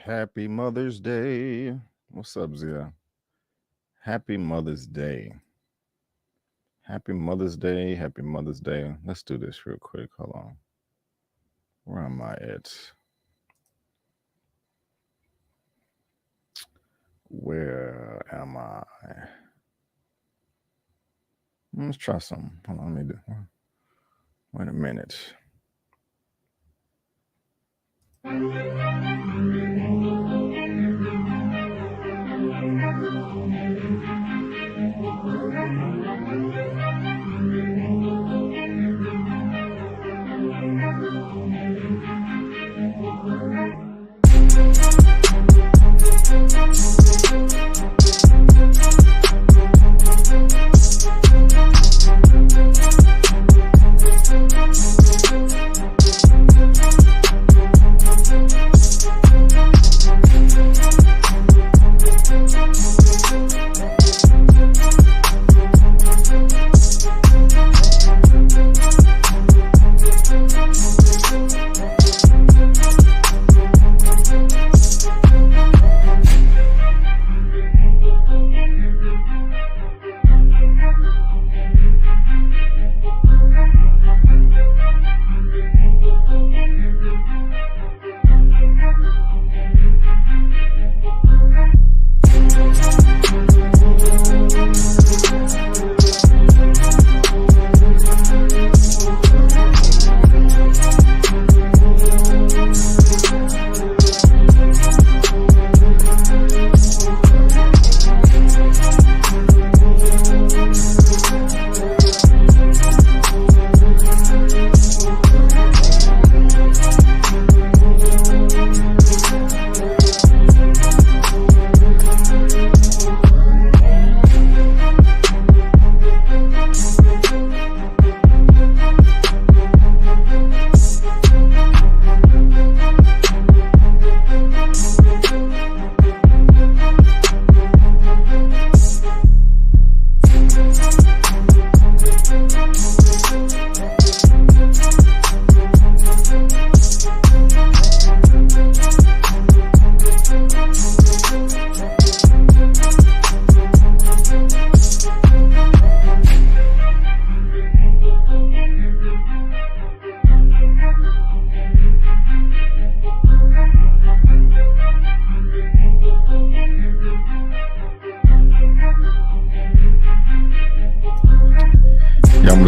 Happy Mother's Day. What's up, Zia? Happy Mother's Day. Happy Mother's Day. Happy Mother's Day. Let's do this real quick. Hold on. Where am I at? Where am I? Let's try some. Hold on. Let me do. Wait a minute.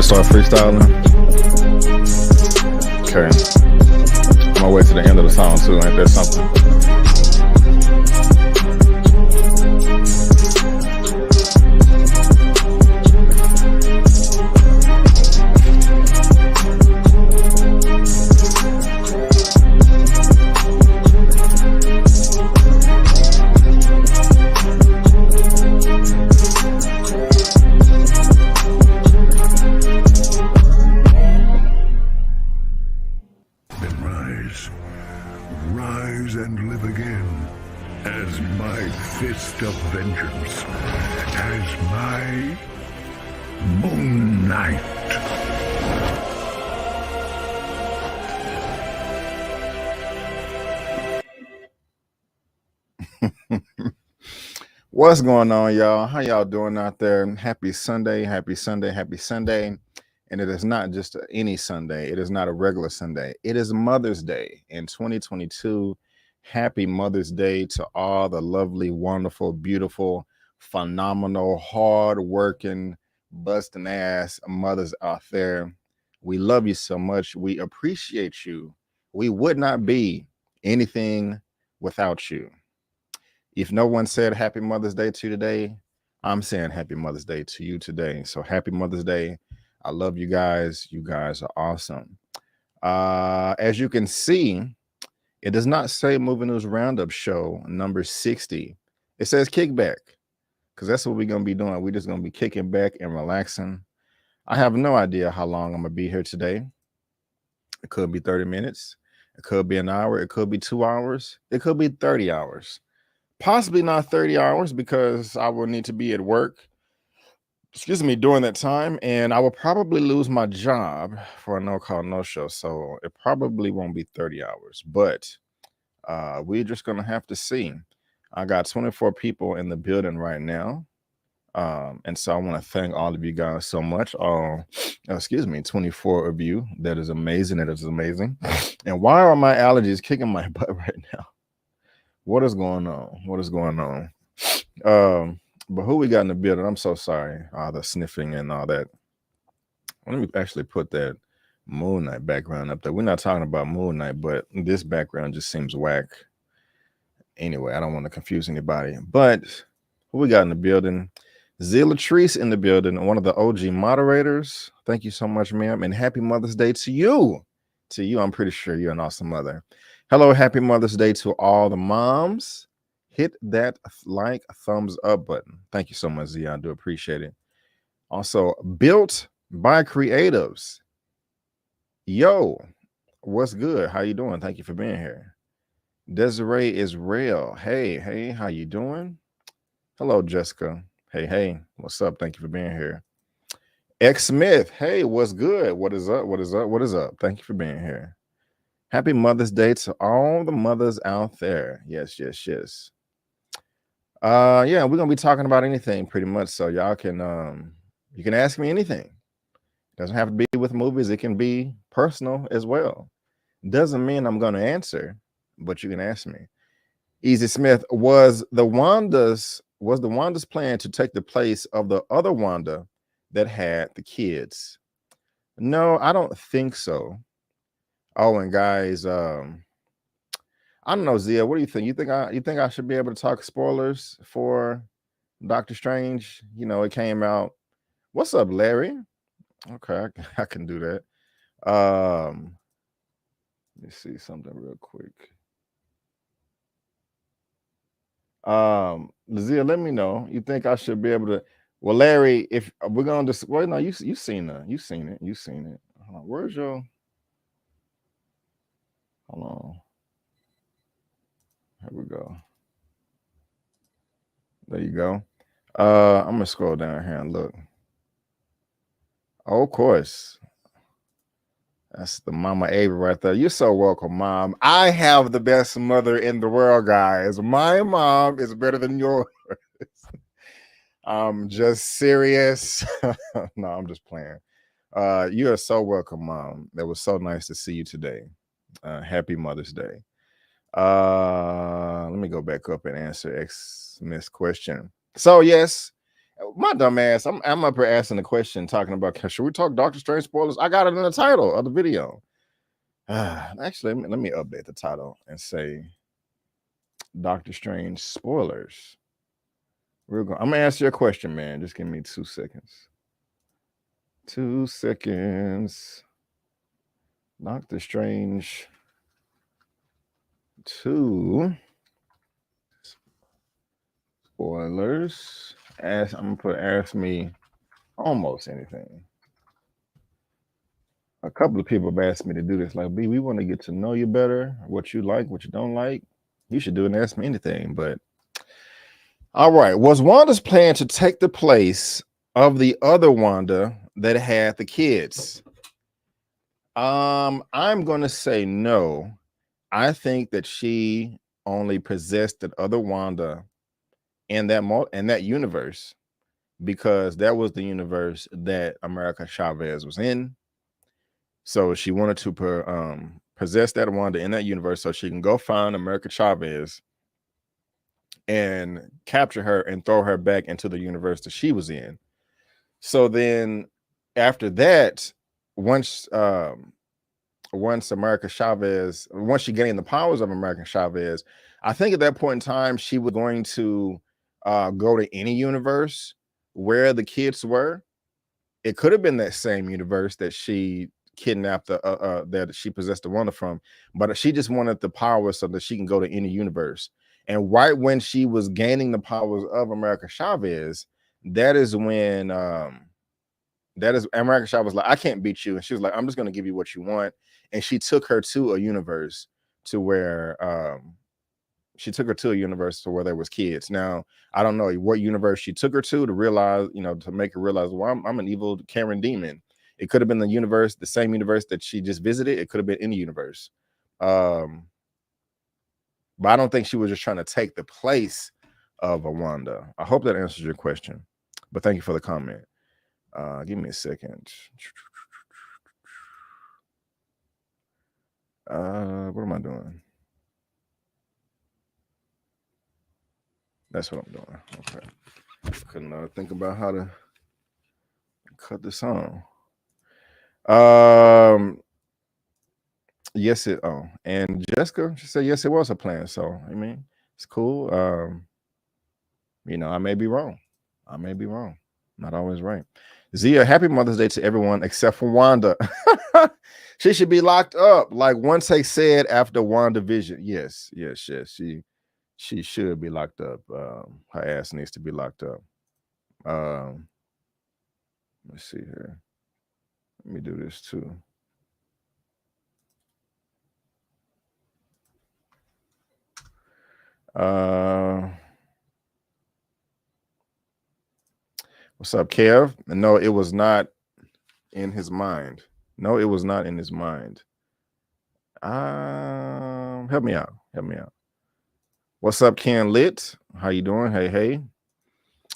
Start freestyling. Okay. I'm gonna wait to the end of the song too. Ain't that something? Of vengeance as my Moon Knight. What's going on, y'all? How y'all doing out there? Happy Sunday, happy Sunday, happy Sunday. And it is not just any Sunday. It is not a regular Sunday. It is Mother's Day in 2022. Happy Mother's Day to all the lovely, wonderful, beautiful, phenomenal, hard-working, busting ass mothers out there. We love you so much. We appreciate you. We would not be anything without you. If no one said Happy Mother's Day to you today, I'm saying Happy Mother's Day to you today. So Happy Mother's Day. I love you guys. You guys are awesome. As you can see, it does not say Movie News Roundup show number 60. It says Kickback, because that's what we're going to be doing. We're just going to be kicking back and relaxing. I have no idea how long I'm going to be here today. It could be 30 minutes. It could be an hour. It could be 2 hours. It could be 30 hours. Possibly not 30 hours because I will need to be at work, during that time. And I will probably lose my job for a no call, no show. So it probably won't be 30 hours. But We're just gonna have to see. I got 24 people in the building right now. And so I want to thank all of you guys so much. Excuse me, 24 of you. That is amazing. That is amazing. And why are my allergies kicking my butt right now? What is going on? What is going on? But who we got in the building? I'm so sorry. The sniffing and all that. Let me actually put that Moon Knight background up there. We're not talking about Moon Knight, but this background just seems whack. Anyway, I don't want to confuse anybody. But who we got in the building? Zillatrice in the building, one of the OG moderators. Thank you so much, ma'am. And happy Mother's Day to you. To you, I'm pretty sure you're an awesome mother. Hello, happy Mother's Day to all the moms. Hit that like thumbs up button. Thank you so much, Z. I do appreciate it. Also, built by creatives. Yo, what's good? How you doing? Thank you for being here. Desiree is real. Hey, how you doing? Hello, Jessica. Hey, what's up? Thank you for being here. X Smith, hey, what's good? What is up? What is up? What is up? Thank you for being here. Happy Mother's Day to all the mothers out there. Yes. Yeah, we're gonna be talking about anything pretty much. So y'all can you can ask me anything. It doesn't have to be with movies, it can be personal as well. Doesn't mean I'm gonna answer, but you can ask me. Easy Smith, was the Wanda's plan to take the place of the other Wanda that had the kids? No, I don't think so. Oh, and guys, I don't know, Zia. What do you think? You think I should be able to talk spoilers for Doctor Strange? You know, it came out. What's up, Larry? Okay, I can do that. Let me see something real quick. Zia, let me know. You think I should be able to? Well, Larry, if we're gonna just no, you seen it. Hold on, where's your? Hold on. Here we go. There you go. I'm gonna scroll down here and look. Oh, of course. That's the Mama Avery right there. You're so welcome, Mom. I have the best mother in the world, guys. My mom is better than yours. I'm just serious. No, I'm just playing. You are so welcome, Mom. That was so nice to see you today. Happy Mother's Day. Let me go back up and answer X Smith's question. So yes, my dumb ass, I'm up here asking the question, talking about should we talk Doctor Strange spoilers? I got it in the title of the video. Actually, let me update the title and say Doctor Strange spoilers. I'm gonna answer your question, man. Just give me 2 seconds. 2 seconds. Doctor Strange 2 spoilers. I'm gonna put ask me almost anything. A couple of people have asked me to do this. Like, B, we want to get to know you better, what you like, what you don't like. You should do it and ask me anything. But all right, was Wanda's plan to take the place of the other Wanda that had the kids? I'm gonna say no. I think that she only possessed that other Wanda in that universe because that was the universe that America Chavez was in. So she wanted to possess that Wanda in that universe so she can go find America Chavez and capture her and throw her back into the universe that she was in. So then after that, once America Chavez, once she gained the powers of American Chavez, I think at that point in time, she was going to go to any universe where the kids were. It could have been that same universe that she kidnapped that she possessed the Wanda from, but she just wanted the power so that she can go to any universe. And right when she was gaining the powers of America Chavez, that is when America Chavez was like, I can't beat you. And she was like, I'm just going to give you what you want. And she took her to a universe to where where there was kids. Now, I don't know what universe she took her to realize, to make her realize, well, I'm an evil Karen demon. It could have been the same universe that she just visited. It could have been any universe. But I don't think she was just trying to take the place of a Wanda. I hope that answers your question. But thank you for the comment. Give me a second. What am I doing? That's what I'm doing. Okay. Couldn't think about how to cut this on. Yes, and Jessica, she said yes, it was a plan. So I mean, it's cool. I may be wrong. Not always right. Zia, happy Mother's Day to everyone except for Wanda. She should be locked up, like OneTake said after WandaVision. Yes. She should be locked up. Her ass needs to be locked up. Let's see here. Let me do this too. What's up, Kev? No, it was not in his mind. Help me out. What's up, Ken Lit? How you doing? Hey.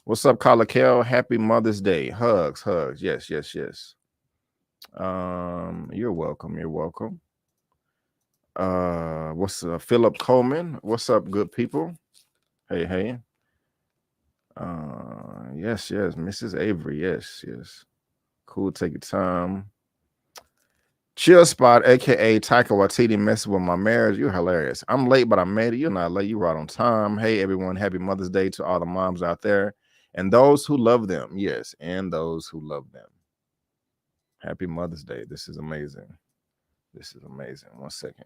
What's up, Carla Kel? Happy Mother's Day. Hugs. Yes. You're welcome. What's up, Philip Coleman? What's up, good people? Hey. Yes, Mrs. Avery. Yes. Cool, take your time. Chill Spot, aka Taika Waititi, messing with my marriage. You're hilarious. I'm late, but I made it. You're not late. You're right on time. Hey, everyone. Happy Mother's Day to all the moms out there and those who love them. Yes, and those who love them. Happy Mother's Day. This is amazing. 1 second.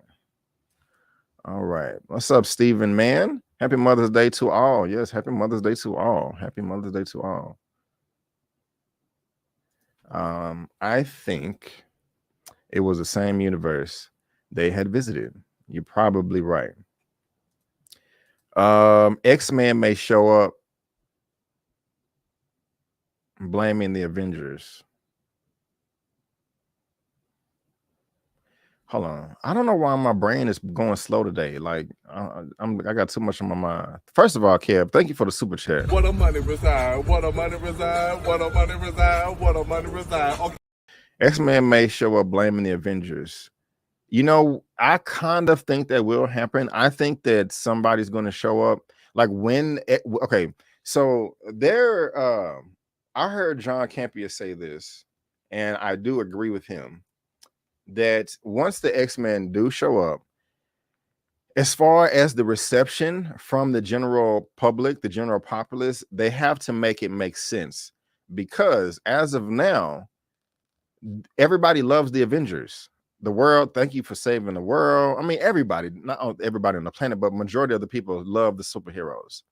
All right. What's up, Stephen, man? Happy Mother's Day to all. Yes, happy Mother's Day to all. I think it was the same universe they had visited. You're probably right. X-Men may show up blaming the Avengers. Hold on. I don't know why my brain is going slow today. Like I got too much on my mind. First of all, Kev, thank you for the super chat. What a money reside. Okay. X-Men may show up blaming the Avengers. I kind of think that will happen. I think that somebody's going to show up. Like so there. I heard John Campea say this, and I do agree with him. That once the X-Men do show up, as far as the reception from the general public, the general populace, they have to make it make sense, because as of now, everybody loves the Avengers. The world, thank you for saving the world. I mean, everybody, not everybody on the planet, but majority of the people love the superheroes.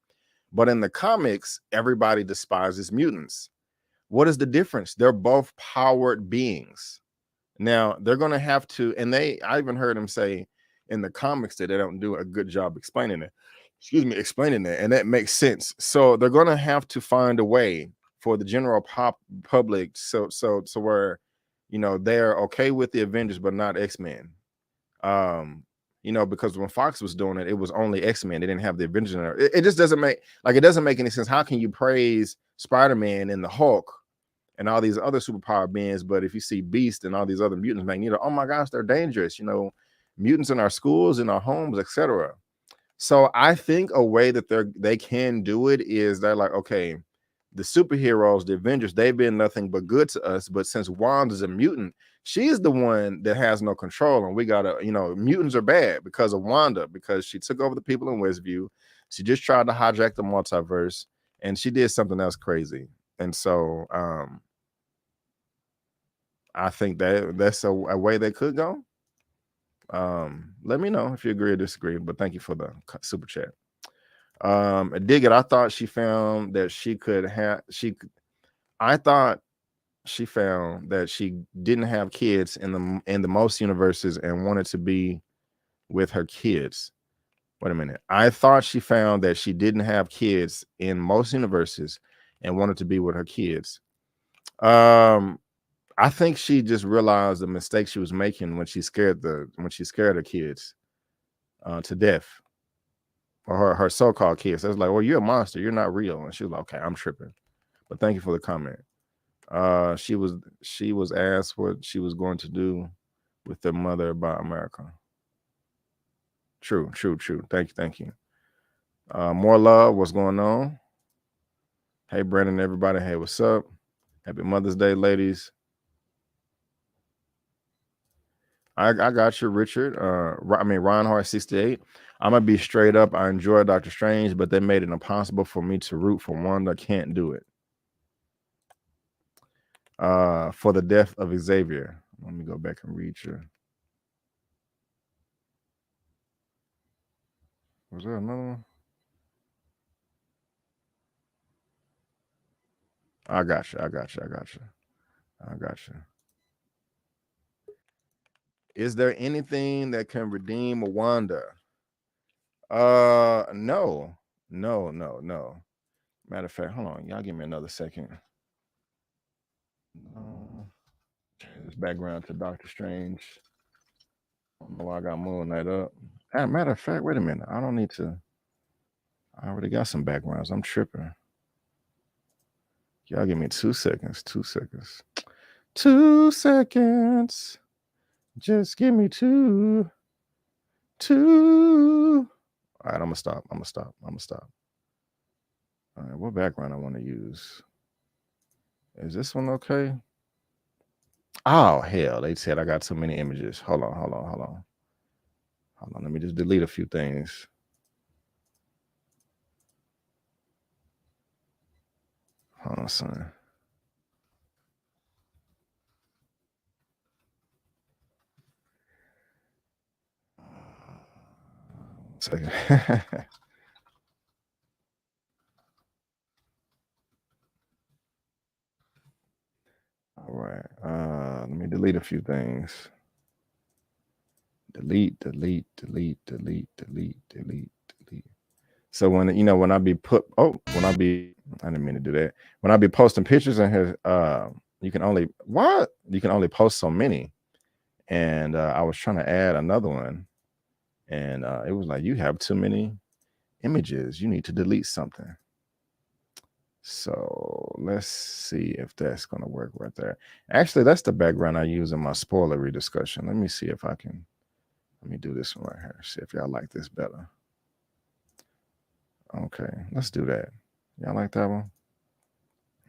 But in the comics, everybody despises mutants. What is the difference? They're both powered beings. Now they're going to have to, and I even heard him say in the comics that they don't do a good job explaining it. And that makes sense. So they're going to have to find a way for the general public, so where they're okay with the Avengers but not X-Men. Because when Fox was doing it, it was only X-Men. They didn't have the Avengers in there. It just doesn't make any sense. How can you praise Spider-Man and the Hulk and all these other superpower beings, but if you see Beast and all these other mutants, Magneto, oh my gosh, they're dangerous, mutants in our schools, in our homes, etc. So I think a way that they can do it is they're like, okay, the superheroes, the Avengers, they've been nothing but good to us, but since Wanda's a mutant, she's the one that has no control, and we gotta, mutants are bad because of Wanda, because she took over the people in Westview. She just tried to hijack the multiverse, and she did something else crazy. And so I think that's a way they could go. Let me know if you agree or disagree, but thank you for the super chat. Dig it. I thought she found that she found that she didn't have kids in the most universes and wanted to be with her kids. Wait a minute. I thought she found that she didn't have kids in most universes and wanted to be with her kids. I think she just realized the mistake she was making when she scared her kids to death. or her so-called kids. So it's like, well, you're a monster. You're not real. And she was like, okay, I'm tripping. But thank you for the comment. She was asked what she was going to do with their mother about America. True. Thank you. More love. What's going on? Hey, Brandon, everybody. Hey, what's up? Happy Mother's Day, ladies. I got you, Richard. Reinhardt 68. I'm gonna be straight up. I enjoy Doctor Strange, but they made it impossible for me to root for one that can't do it. For the death of Xavier. Let me go back and read you. Was there another one? I got you. Is there anything that can redeem Wanda? No. Matter of fact, hold on. Y'all give me another second. This background to Doctor Strange. I don't know why I got Moon Knight up. Matter of fact, wait a minute. I don't need to. I already got some backgrounds. I'm tripping. Y'all give me 2 seconds. 2 seconds. 2 seconds. Just give me two. All right, I'm gonna stop. All right, what background I want to use? Is this one okay? Oh, hell, they said I got too many images. Hold on. Let me just delete a few things. Hold on, son. Second. All right. Let me delete a few things. Delete. So when I be I didn't mean to do that. When I be posting pictures in here, you can only post so many. And I was trying to add another one, and it was like, you have too many images. You need to delete something. So let's see if that's going to work right there. Actually, that's the background I use in my spoilery discussion. Let me see if I can. Let me do this one right here. See if y'all like this better. Okay, let's do that. Y'all like that one?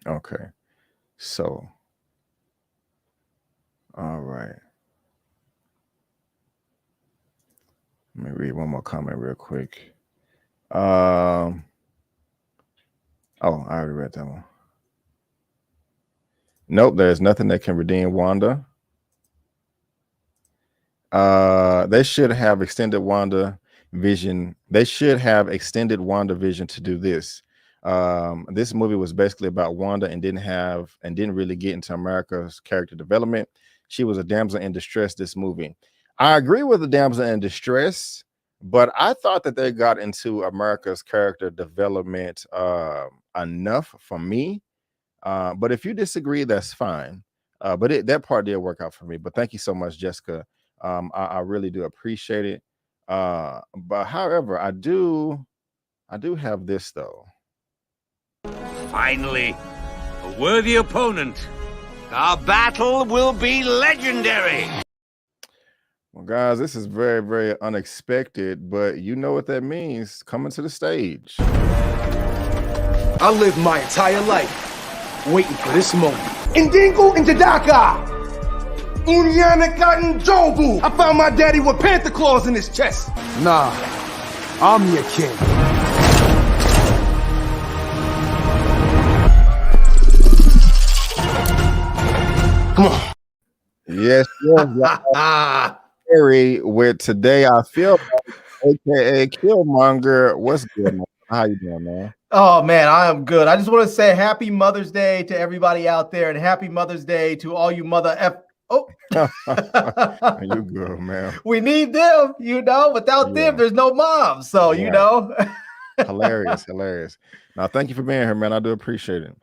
Okay. So, all right. Let me read one more comment real quick. Oh, I already read that one. Nope, there's nothing that can redeem Wanda. They should have extended Wanda Vision. They should have extended Wanda Vision to do this. This movie was basically about Wanda and didn't really get into America's character development. She was a damsel in distress this movie. I agree with the damsel in distress, but I thought that they got into America's character development enough for me. But if you disagree, that's fine. But that part did work out for me. But thank you so much, Jessica. I really do appreciate it. But however, I do have this though. Finally, a worthy opponent. Our battle will be legendary. Well, guys, this is very, very unexpected, but you know what that means. Coming to the stage. I lived my entire life waiting for this moment. Indingo Indidaka! Unyanaka Njobu! I found my daddy with panther claws in his chest. Nah, I'm your king. Come on. Yes. Harry, with Today I Feel Like, aka Killmonger. What's good, man? How you doing, man? Oh man, I am good. I just want to say happy Mother's Day to everybody out there, and happy Mother's Day to all you mother F. Oh, you good, man. We need them, without them, there's no mom. So, Hilarious. Now, thank you for being here, man. I do appreciate it.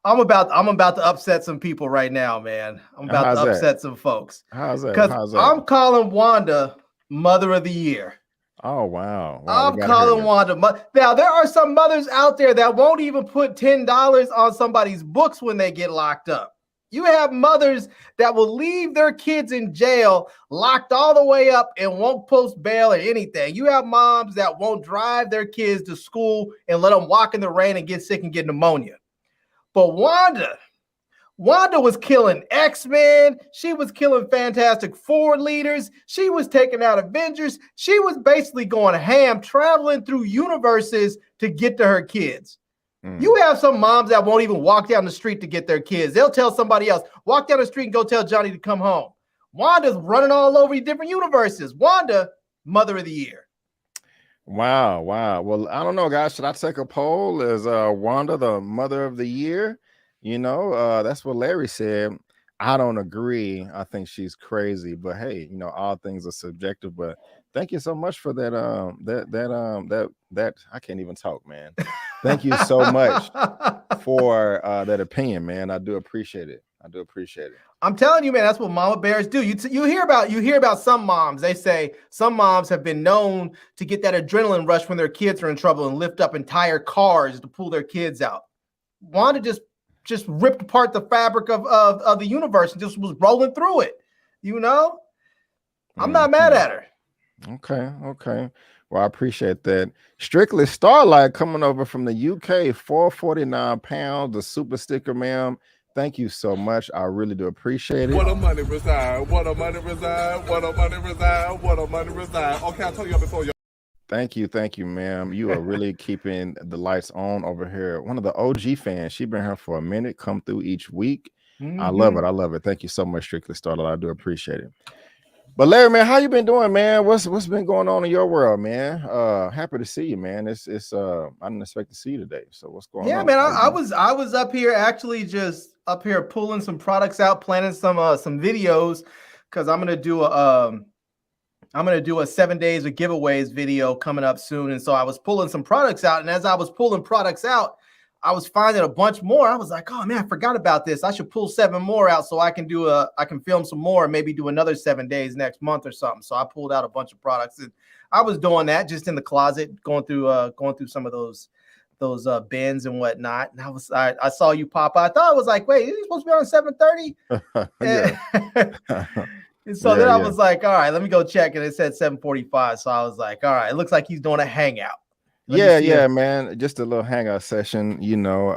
I'm about to upset some people right now, man. I'm about to upset some folks. How's that? Because I'm calling Wanda Mother of the Year. Oh wow. I'm calling Wanda. Now, there are some mothers out there that won't even put $10 on somebody's books when they get locked up. You have mothers that will leave their kids in jail, locked all the way up, and won't post bail or anything. You have moms that won't drive their kids to school and let them walk in the rain and get sick and get pneumonia. But Wanda was killing X-Men. She was killing Fantastic Four leaders. She was taking out Avengers. She was basically going ham, traveling through universes to get to her kids. You have some moms that won't even walk down the street to get their kids. They'll tell somebody else, walk down the street and go tell Johnny to come home. Wanda's running all over different universes. Wanda, Mother of the Year. Wow. Well, I don't know, guys. Should I take a poll? Is Wanda the Mother of the Year? You know, that's what Larry said. I don't agree. I think she's crazy, but hey, you know, all things are subjective. But thank you so much for that. That I can't even talk, man. Thank you so much for that opinion, man. I do appreciate it. I'm telling you, man, that's what mama bears do. You hear about some moms. They say some moms have been known to get that adrenaline rush when their kids are in trouble and lift up entire cars to pull their kids out. Wanda just ripped apart the fabric of the universe and just was rolling through it. You know, I'm not mad at her. Okay. Well, I appreciate that. Strictly Starlight coming over from the UK, 449 pounds, the super sticker, ma'am. Thank you so much. I really do appreciate it. What a money reside. What a money reside. What a money reside. What a money reside. Okay, I told you before. Thank you, ma'am. You are really keeping the lights on over here. One of the OG fans. She's been here for a minute. Come through each week. I love it. Thank you so much, Strictly Starlight. I do appreciate it. But Larry, man, how you been doing, man? What's been going on in your world, man? Happy to see you, man. It's I didn't expect to see you today. So what's going on? Yeah, man, I was up here actually just up here pulling some products out, planning some videos because I'm gonna do a 7 days of giveaways video coming up soon. And so I was pulling some products out, and as I was pulling products out, I was finding a bunch more. I was like, oh man, I forgot about this. I should pull 7 more out so I can film some more and maybe do another 7 days next month or something. So I pulled out a bunch of products, and I was doing that just in the closet, going through some of those bins and whatnot. And I saw you pop out. I thought I was like, wait, is he supposed to be on 7:30? And so then I was like, all right, let me go check. And it said 7:45. So I was like, all right, it looks like he's doing a hangout. Yeah, man. Just a little hangout session. You know,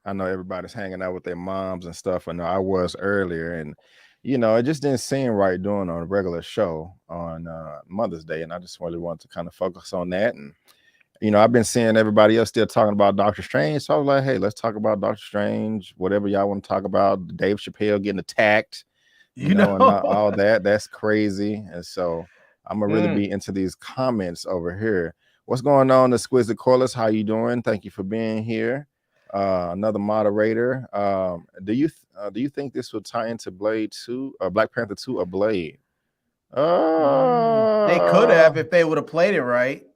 I know everybody's hanging out with their moms and stuff. I know I was earlier, and you know, it just didn't seem right doing on a regular show on Mother's Day, and I just really wanted to kind of focus on that. And you know, I've been seeing everybody else still talking about Doctor Strange, so I was like, hey, let's talk about Doctor Strange, whatever y'all want to talk about. Dave Chappelle getting attacked, you know, and all that. That's crazy. And so I'm gonna really be into these comments over here. What's going on, Exquisite Corliss? How you doing? Thank you for being here. Another moderator. Do you think this will tie into Blade 2, Black Panther 2, or Blade? They could have if they would have played it right.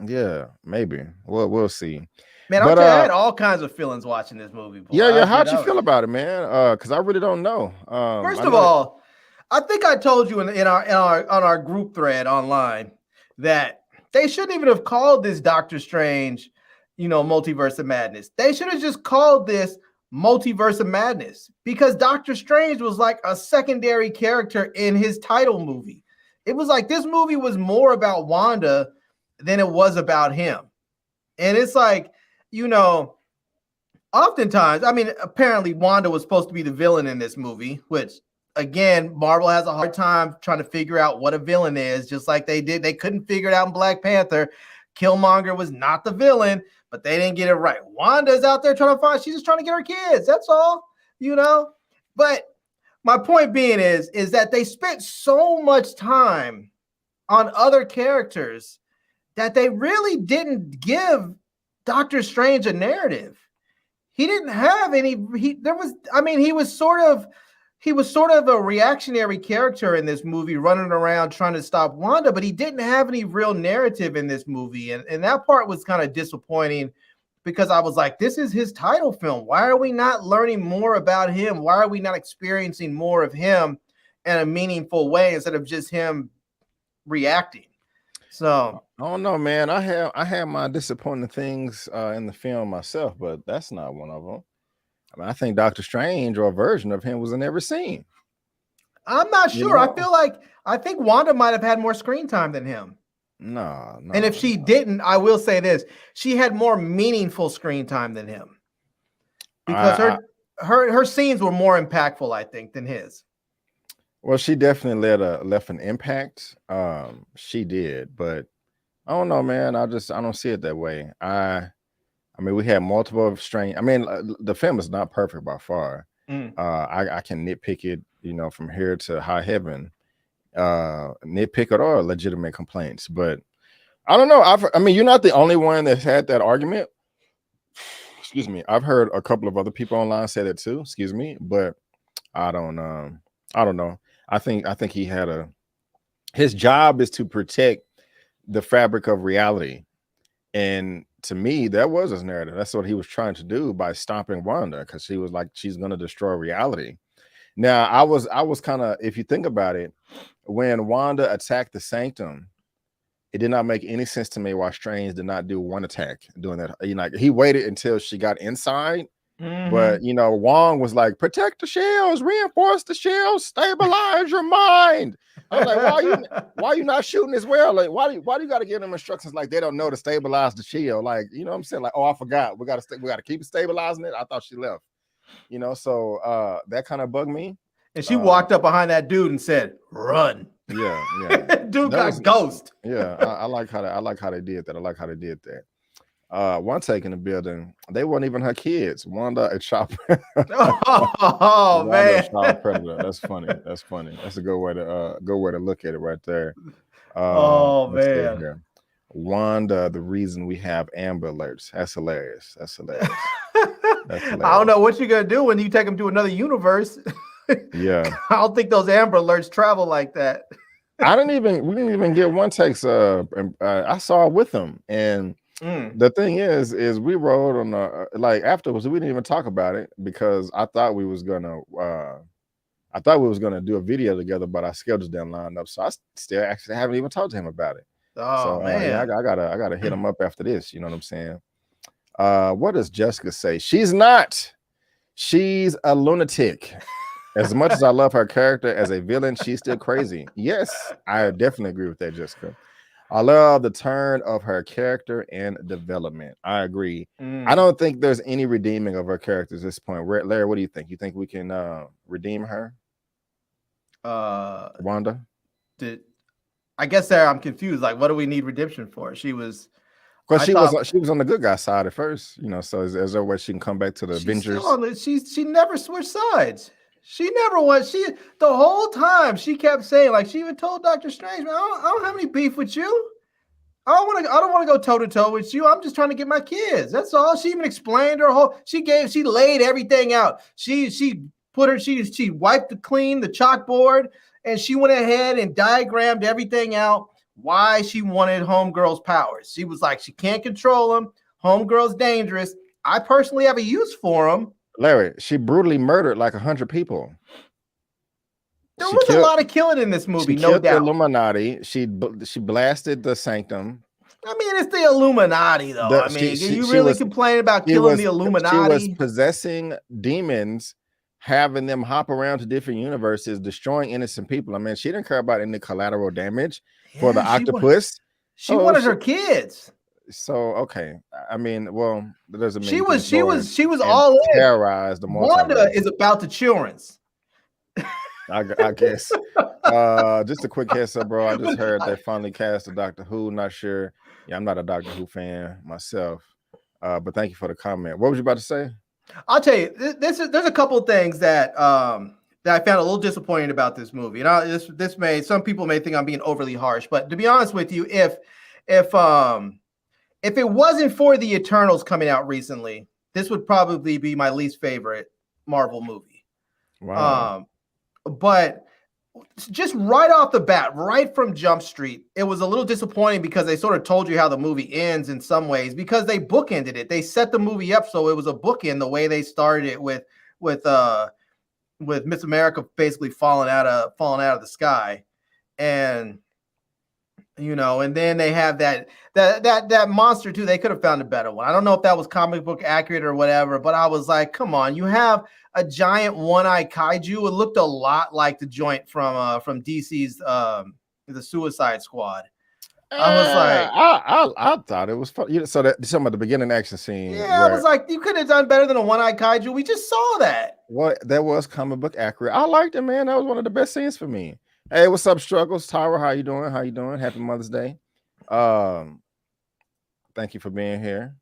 Yeah, maybe. We'll see. Man, I had all kinds of feelings watching this movie. Boy. Yeah. How'd you feel about it, man? Because I really don't know. First of all, I think I told you on our group thread online that they shouldn't even have called this Doctor Strange, you know, Multiverse of Madness. They should have just called this Multiverse of Madness, because Doctor Strange was like a secondary character in his title movie. It was like this movie was more about Wanda than it was about him. And it's like, you know, oftentimes, I mean, apparently Wanda was supposed to be the villain in this movie, which again, Marvel has a hard time trying to figure out what a villain is, just like they did. They couldn't figure it out in Black Panther. Killmonger was not the villain, but they didn't get it right. Wanda's out there she's just trying to get her kids. That's all, you know? But my point being is that they spent so much time on other characters that they really didn't give Doctor Strange a narrative. He didn't have any, he was sort of a reactionary character in this movie, running around trying to stop Wanda, but he didn't have any real narrative in this movie. And that part was kind of disappointing, because I was like, this is his title film. Why are we not learning more about him? Why are we not experiencing more of him in a meaningful way instead of just him reacting? So I don't know, man. I had my disappointing things in the film myself, but that's not one of them. I mean, I think Doctor Strange or a version of him was in every scene. I'm not You sure. know? I think Wanda might have had more screen time than him. No. And if she didn't, I will say this: she had more meaningful screen time than him because her scenes were more impactful, I think, than his. Well, she definitely left an impact. She did, but I don't know, man. I don't see it that way. I mean, we had multiple strange. I mean, the film is not perfect by far. I can nitpick it, from here to high heaven. Nitpick it or legitimate complaints, but I don't know. I mean, you're not the only one that's had that argument. Excuse me. I've heard a couple of other people online say that too. Excuse me, but I don't know. I think he had his job is to protect the fabric of reality. And to me, that was his narrative. That's what he was trying to do by stopping Wanda, because she was like, she's going to destroy reality. Now, I was kind of, if you think about it, when Wanda attacked the Sanctum, it did not make any sense to me why Strange did not do one attack doing that. He waited until she got inside. But Wong was like, protect the shells, reinforce the shells, stabilize your mind. I was like, why you not shooting as well? Like, why do you got to give them instructions like they don't know to stabilize the shield? Like, you know what I'm saying? Like, oh, I forgot. We got to keep stabilizing it. I thought she left. So that kind of bugged me. And she walked up behind that dude and said, "Run." Yeah. Dude got ghost. Yeah, I like how they did that. I like how they did that. One take in the building, they weren't even her kids. Wanda a child oh man, child predator. That's funny. That's a good way to look at it right there. Oh man, Wanda, the reason we have Amber Alerts. That's hilarious. That's hilarious. I don't know what you're gonna do when you take them to another universe. Yeah, I don't think those Amber Alerts travel like that. we didn't even get one takes. I saw it with them, and the thing is we rode on afterwards. We didn't even talk about it because I thought we was gonna do a video together, but our schedules didn't line up. So I still actually haven't even talked to him about it. Oh man, yeah, I gotta hit him up after this. You know what I'm saying? What does Jessica say? She's not. She's a lunatic. As much as I love her character as a villain, she's still crazy. Yes, I definitely agree with that, Jessica. I love the turn of her character and development. I agree. I don't think there's any redeeming of her character at this point. Larry, what do you think? You think we can redeem her? Wanda? I guess there I'm confused. Like, what do we need redemption for? She was on the good guy side at first, so is there a way she can come back to the Avengers? She never switched sides. She never was. The whole time she kept saying, like, she even told Dr. Strange, man, I don't have any beef with you. I don't want to go toe to toe with you. I'm just trying to get my kids. That's all. She even explained her whole. She laid everything out. She wiped clean the chalkboard, and she went ahead and diagrammed everything out. Why she wanted Homegirl's powers. She was like, she can't control them. Homegirl's dangerous. I personally have a use for them. Larry, she brutally murdered like 100 people. There was a lot of killing in this movie, no doubt. The Illuminati. She blasted the Sanctum. I mean, it's the Illuminati, though. You really complain about killing the Illuminati? She was possessing demons, having them hop around to different universes, destroying innocent people. I mean, she didn't care about any collateral damage for the octopus. She wanted her kids. So okay, I mean, well, that doesn't mean she was all in. Terrorized the Wanda is about the children's. I guess. Just a quick heads up, bro. I just heard they finally cast a Doctor Who. Not sure. Yeah, I'm not a Doctor Who fan myself. But thank you for the comment. What was you about to say? I'll tell you. There's a couple of things that I found a little disappointing about this movie. And some people may think I'm being overly harsh, but to be honest with you, if it wasn't for the Eternals coming out recently, this would probably be my least favorite Marvel movie. Wow. But just right off the bat, right from Jump Street, it was a little disappointing because they sort of told you how the movie ends in some ways because they bookended it. They set the movie up so it was a bookend the way they started it with Miss America basically falling out of the sky. And You know, and then they have that monster too. They could have found a better one. I don't know if that was comic book accurate or whatever, but I was like, come on, you have a giant one-eyed kaiju. It looked a lot like the joint from DC's the Suicide Squad. I was like, I thought it was fun. So that some of the beginning action scene. Yeah, I was like, you could have done better than a one-eyed kaiju. We just saw that. Well, that was comic book accurate. I liked it, man. That was one of the best scenes for me. Hey, what's up, Struggles? Tyra, how you doing? How you doing? Happy Mother's Day. Thank you for being here.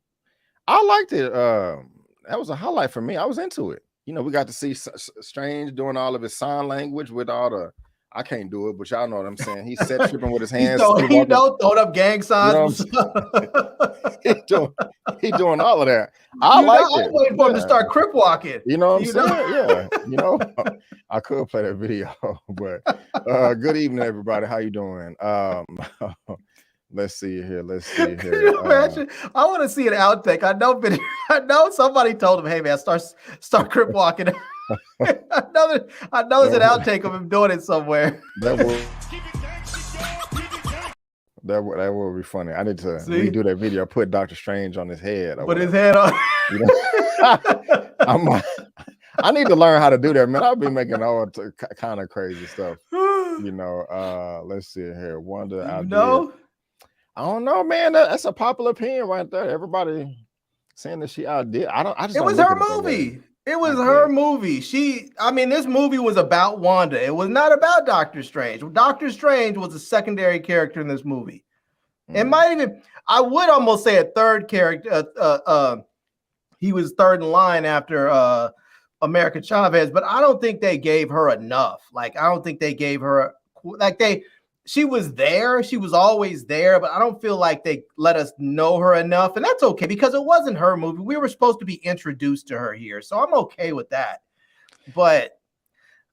I liked it. That was a highlight for me. I was into it. You know, we got to see Strange doing all of his sign language with all the. I can't do it, but y'all know what I'm saying. He's set tripping with his hands. Throwing up gang signs. He doing all of that. I like it. I'm waiting for him to start crip walking. You know what I'm saying? Yeah. You know, I could play that video, but good evening, everybody. How you doing? Let's see here. Can you imagine? I want to see an outtake. I know somebody told him, "Hey man, start crip walking." I know there's an outtake of him doing it somewhere. That would be funny. I need to redo that video. Put Dr. Strange on his head. Put his head on. You know? I need to learn how to do that, man. I'll be making all kind of crazy stuff. You know, let's see here. Wonder I don't know, man. That's a popular opinion right there. Everybody saying that she outdid. It was her movie. It was her movie. This movie was about Wanda. It was not about Doctor Strange. Doctor Strange was a secondary character in this movie. It might even, I would almost say a third character. He was third in line after America Chavez, but I don't think they gave her enough. Like, I don't think they gave her, she was there. She was always there, but I don't feel like they let us know her enough. And that's okay because it wasn't her movie. We were supposed to be introduced to her here. So I'm okay with that. But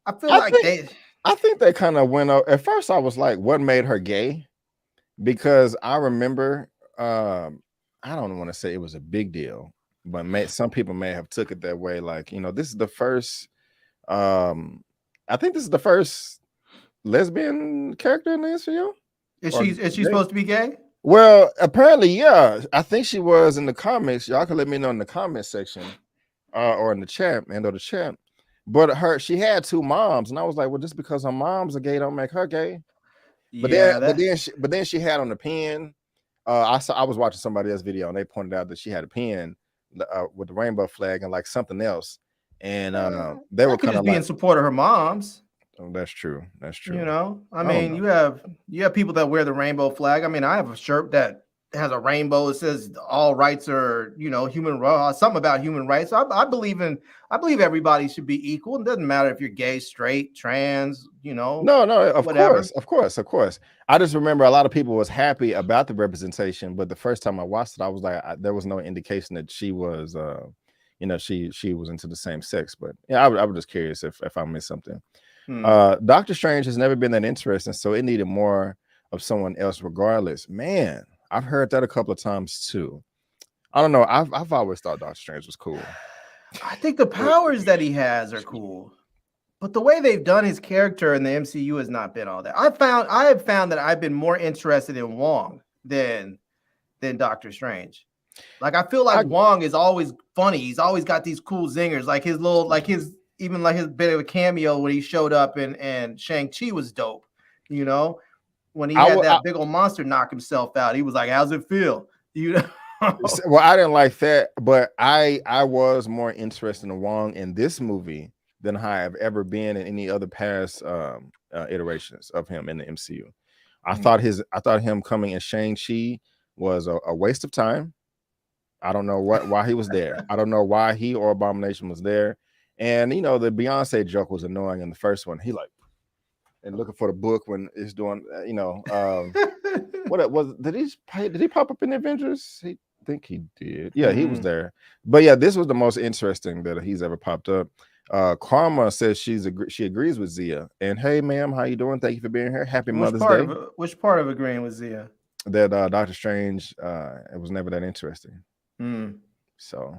I think they kind of went up. At first, I was like, what made her gay? Because I remember, I don't want to say it was a big deal, but some people may have took it that way. Like, you know, this is the first, I think this is the first lesbian character in the MCU. Is she supposed to be gay? Well, apparently, yeah. I think she was in the comments. Y'all can let me know in the comment section or in the chat, But she had two moms, and I was like, well, just because her moms are gay don't make her gay. But then she had on the pen. I was watching somebody else's video, and they pointed out that she had a pen with the rainbow flag and like something else, and they were kind of in support of her moms. Oh, that's true. You know, I mean, you have people that wear the rainbow flag. I mean, I have a shirt that has a rainbow. It says all rights are, you know, human rights. Something about human rights. I believe everybody should be equal. It doesn't matter if you're gay, straight, trans. You know. No, of course. I just remember a lot of people was happy about the representation, but the first time I watched it, I was like, there was no indication that she was, she was into the same sex. But yeah, I was just curious if I missed something. Doctor Strange has never been that interesting, so it needed more of someone else regardless. Man, I've heard that a couple of times too. I don't know. I've always thought Doctor Strange was cool. I think the powers that he has are cool, but the way they've done his character in the MCU has not been all that. I have found that I've been more interested in Wong than Doctor Strange. Like, I feel like Wong is always funny. He's always got these cool zingers, like his bit of a cameo when he showed up and Shang-Chi was dope. You know, when he had that big old monster knock himself out, he was like, how's it feel? You know? Well, I didn't like that, but I was more interested in Wong in this movie than I have ever been in any other past iterations of him in the MCU. I thought him coming in Shang-Chi was a waste of time. I don't know why he was there. I don't know why he or Abomination was there. And you know, the Beyonce joke was annoying in the first one. He like and looking for the book when it's doing, what it was. Did he pop up in the Avengers? I think he did. Yeah, he was there. But yeah, this was the most interesting that he's ever popped up. Karma says she agrees with Zia. And hey, ma'am, how you doing? Thank you for being here. Happy Mother's Day. Which part of agreeing with Zia? That Doctor Strange, it was never that interesting. So.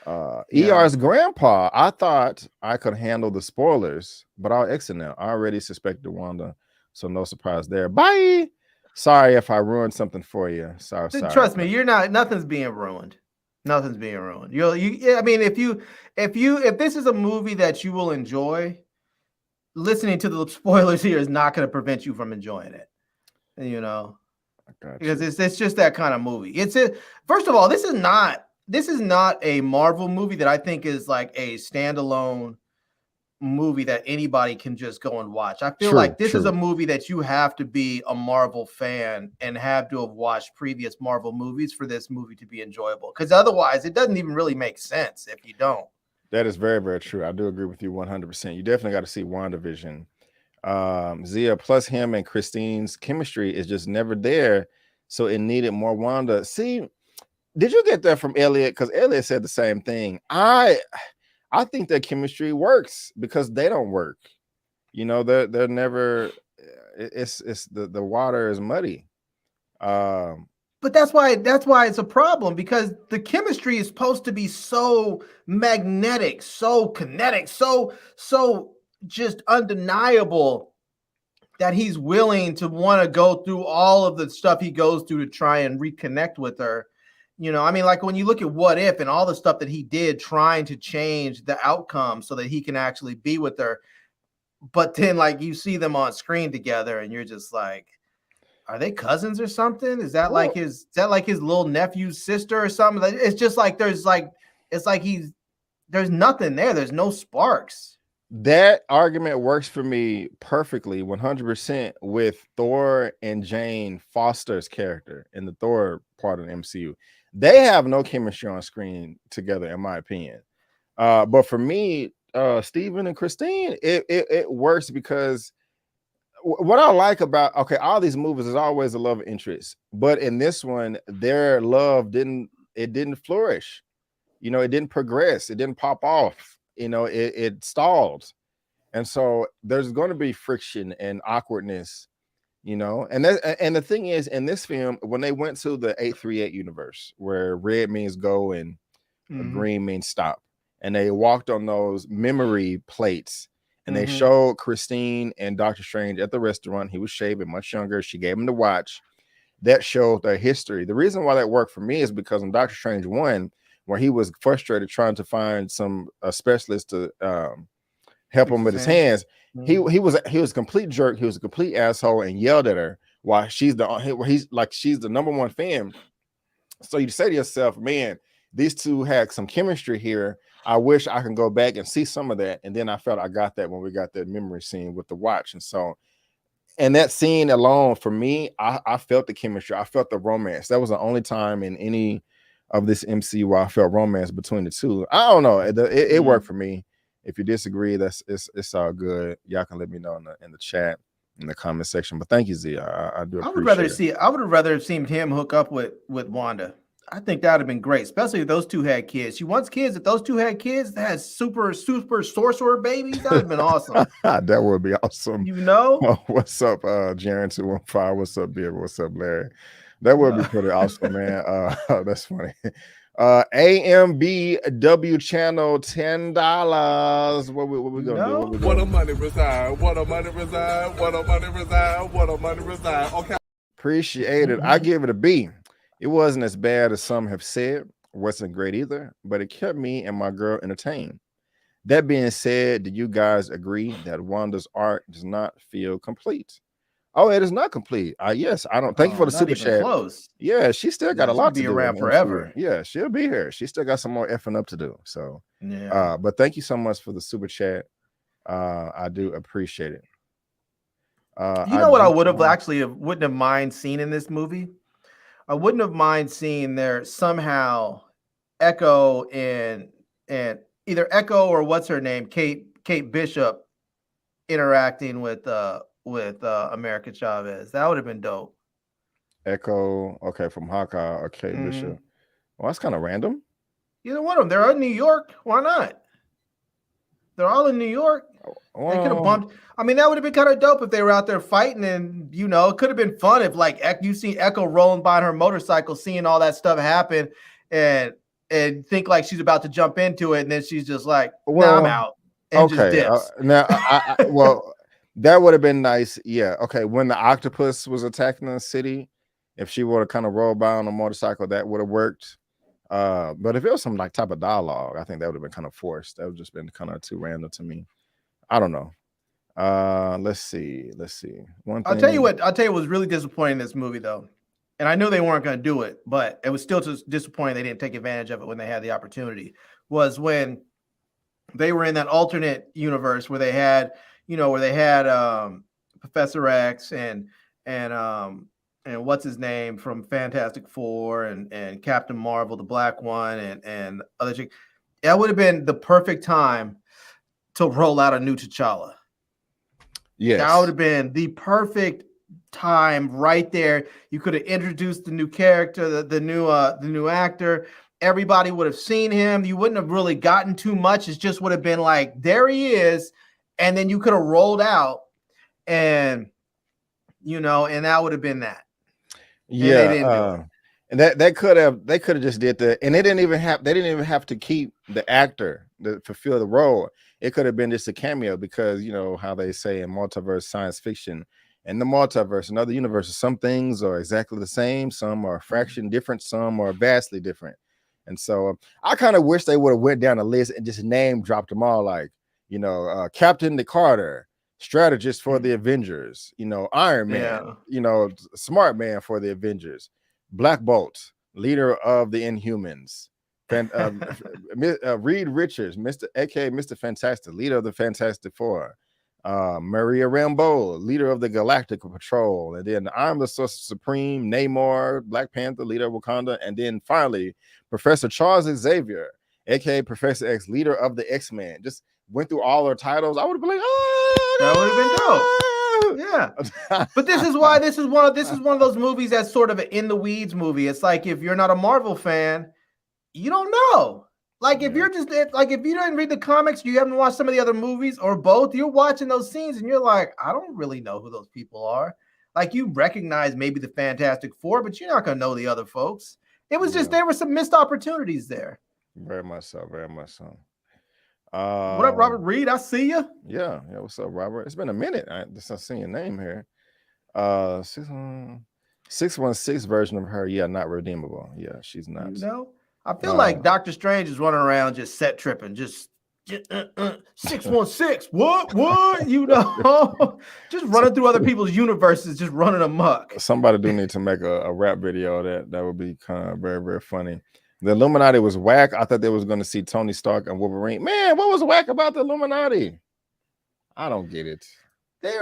ER's grandpa, I thought I could handle the spoilers, but I'll exit now. I already suspected Wanda, so no surprise there. Bye. Sorry if I ruined something for you. Sorry. Trust me, you're not. Nothing's being ruined. Nothing's being ruined. I mean, if this is a movie that you will enjoy, listening to the spoilers here is not going to prevent you from enjoying it. You know, because it's just that kind of movie. First of all, this is not a Marvel movie that I think is like a standalone movie that anybody can just go and watch. I feel like this is a movie that you have to be a Marvel fan and have to have watched previous Marvel movies for this movie to be enjoyable, because otherwise it doesn't even really make sense if you don't. That is very, very true. I do agree with you 100%. You definitely got to see WandaVision. Zia, plus him and Christine's chemistry is just never there, so it needed more Wanda. See, did you get that from Elliot? Because Elliot said the same thing. I think their chemistry works because they don't work. You know, they're never. It's the water is muddy. But that's why it's a problem, because the chemistry is supposed to be so magnetic, so kinetic, so just undeniable that he's willing to want to go through all of the stuff he goes through to try and reconnect with her. You know, I mean, like when you look at What If and all the stuff that he did trying to change the outcome so that he can actually be with her, but then like you see them on screen together and you're just like, are they cousins or something? Is that like his little nephew's sister or something? It's just like there's nothing there. There's no sparks. That argument works for me perfectly 100% with Thor and Jane Foster's character in the Thor part of the MCU. They have no chemistry on screen together, in my opinion. But for me, Steven and Christine, it works because what I like about all these movies is always a love interest, but in this one, their love didn't flourish. You know, it didn't progress, it didn't pop off. You know, it stalled, and so there's going to be friction and awkwardness. You know, and the thing is, in this film, when they went to the 838 universe, where red means go and green means stop, and they walked on those memory plates, and they showed Christine and Doctor Strange at the restaurant. He was shaving, much younger. She gave him the watch. That showed their history. The reason why that worked for me is because in Doctor Strange 1, where he was frustrated trying to find some specialist to help him with his hands, he was a complete jerk. He was a complete asshole and yelled at her while she's the number one fan. So you say to yourself, man, these two had some chemistry here. I wish I can go back and see some of that. And then I felt I got that when we got that memory scene with the watch. And so, and that scene alone for me, I felt the chemistry. I felt the romance. That was the only time in any of this MCU where I felt romance between the two. I don't know. It worked for me. If you disagree, it's all good. Y'all can let me know in the chat, in the comment section. But thank you, Zia. I do appreciate it. I would have rather seen him hook up with Wanda. I think that would have been great, especially if those two had kids. She wants kids. If those two had kids that had super sorcerer babies, that would have been awesome. That would be awesome. You know? Oh, what's up, Jaren 215? What's up, Beard? What's up, Larry? That would be pretty awesome, man. That's funny. AMBW channel $10. What we gonna do? What a money reside. What a money reside. What a money reside. What a money reside. Okay. Appreciate it. I give it a B. It wasn't as bad as some have said. Wasn't great either, but it kept me and my girl entertained. That being said, do you guys agree that Wanda's arc does not feel complete? Oh, it is not complete. Yes, I don't. Thank you for the super chat. Close. Yeah, she still got a lot to be do. Around forever. Yeah, she'll be here. She still got some more effing up to do. So, yeah. But thank you so much for the super chat. I do appreciate it. You know what I would have wouldn't have mind seeing in this movie? I wouldn't have mind seeing there somehow Echo and either Echo or what's her name, Kate Bishop, interacting with America Chavez. That would have been dope. Echo, okay, from Hawkeye or Kate Bishop. Well, that's kind of random. Either one of them. They're in New York. Why not? They're all in New York. They could have bumped. I mean, that would have been kind of dope if they were out there fighting, and you know, it could have been fun if like you see Echo rolling by on her motorcycle, seeing all that stuff happen, and think like she's about to jump into it, and then she's just like, "Nah, I'm out." And just dips. Now, well, That would have been nice. Yeah. Okay. When the octopus was attacking the city, if she would have kind of rolled by on a motorcycle, that would have worked. But if it was some like type of dialogue, I think that would have been kind of forced. That would just been kind of too random to me. I don't know. Let's see. I'll tell you what was really disappointing in this movie though. And I knew they weren't going to do it, but it was still just disappointing they didn't take advantage of it when they had the opportunity. Was when they were in that alternate universe where they had, Professor X and what's his name from Fantastic Four and Captain Marvel, the black one, and other chick. That would have been the perfect time to roll out a new T'Challa. Yes. That would have been the perfect time right there. You could have introduced the new character, the new actor. Everybody would have seen him. You wouldn't have really gotten too much. It just would have been like, there he is. And then you could have rolled out and that would have been that. Yeah. And they didn't do it. And they could have just did that. And they didn't even have to keep the actor to fulfill the role. It could have been just a cameo because you know how they say in multiverse science fiction, in the multiverse and other universes, some things are exactly the same, some are a fraction different, some are vastly different. And so I kind of wish they would have went down the list and just name dropped them all, like, Captain Carter, strategist for the Avengers, Iron Man, smart man for the Avengers, Black Bolt, leader of the Inhumans, Reed Richards, Mr. Fantastic, leader of the Fantastic Four, Maria Rambeau, leader of the Galactic Patrol, and then I'm the Sorcerer Supreme, Namor, Black Panther, leader of Wakanda, and then finally Professor Charles Xavier, aka Professor X, leader of the X-Men. Just went through all their titles. I would have been like, that would have been dope. Yeah. But this is why this is one of those movies that's sort of an in the weeds movie. It's like if you're not a Marvel fan, you don't know. Like if you're just like if you didn't read the comics, you haven't watched some of the other movies or both, you're watching those scenes and you're like, I don't really know who those people are. Like you recognize maybe the Fantastic Four, but you're not gonna know the other folks. It was just there were some missed opportunities there. Very much so, very much so. What up, Robert Reed? I see you. Yeah. What's up, Robert? It's been a minute. I seen your name here. 616 version of her. Yeah, not redeemable. Yeah, she's not. I feel like Doctor Strange is running around just set tripping, just 616. What? Just running through other people's universes, just running amok. Somebody do need to make a rap video of that would be kind of very, very funny. The Illuminati was whack. I thought they was going to see Tony Stark and Wolverine. Man, what was whack about the Illuminati? I don't get it. They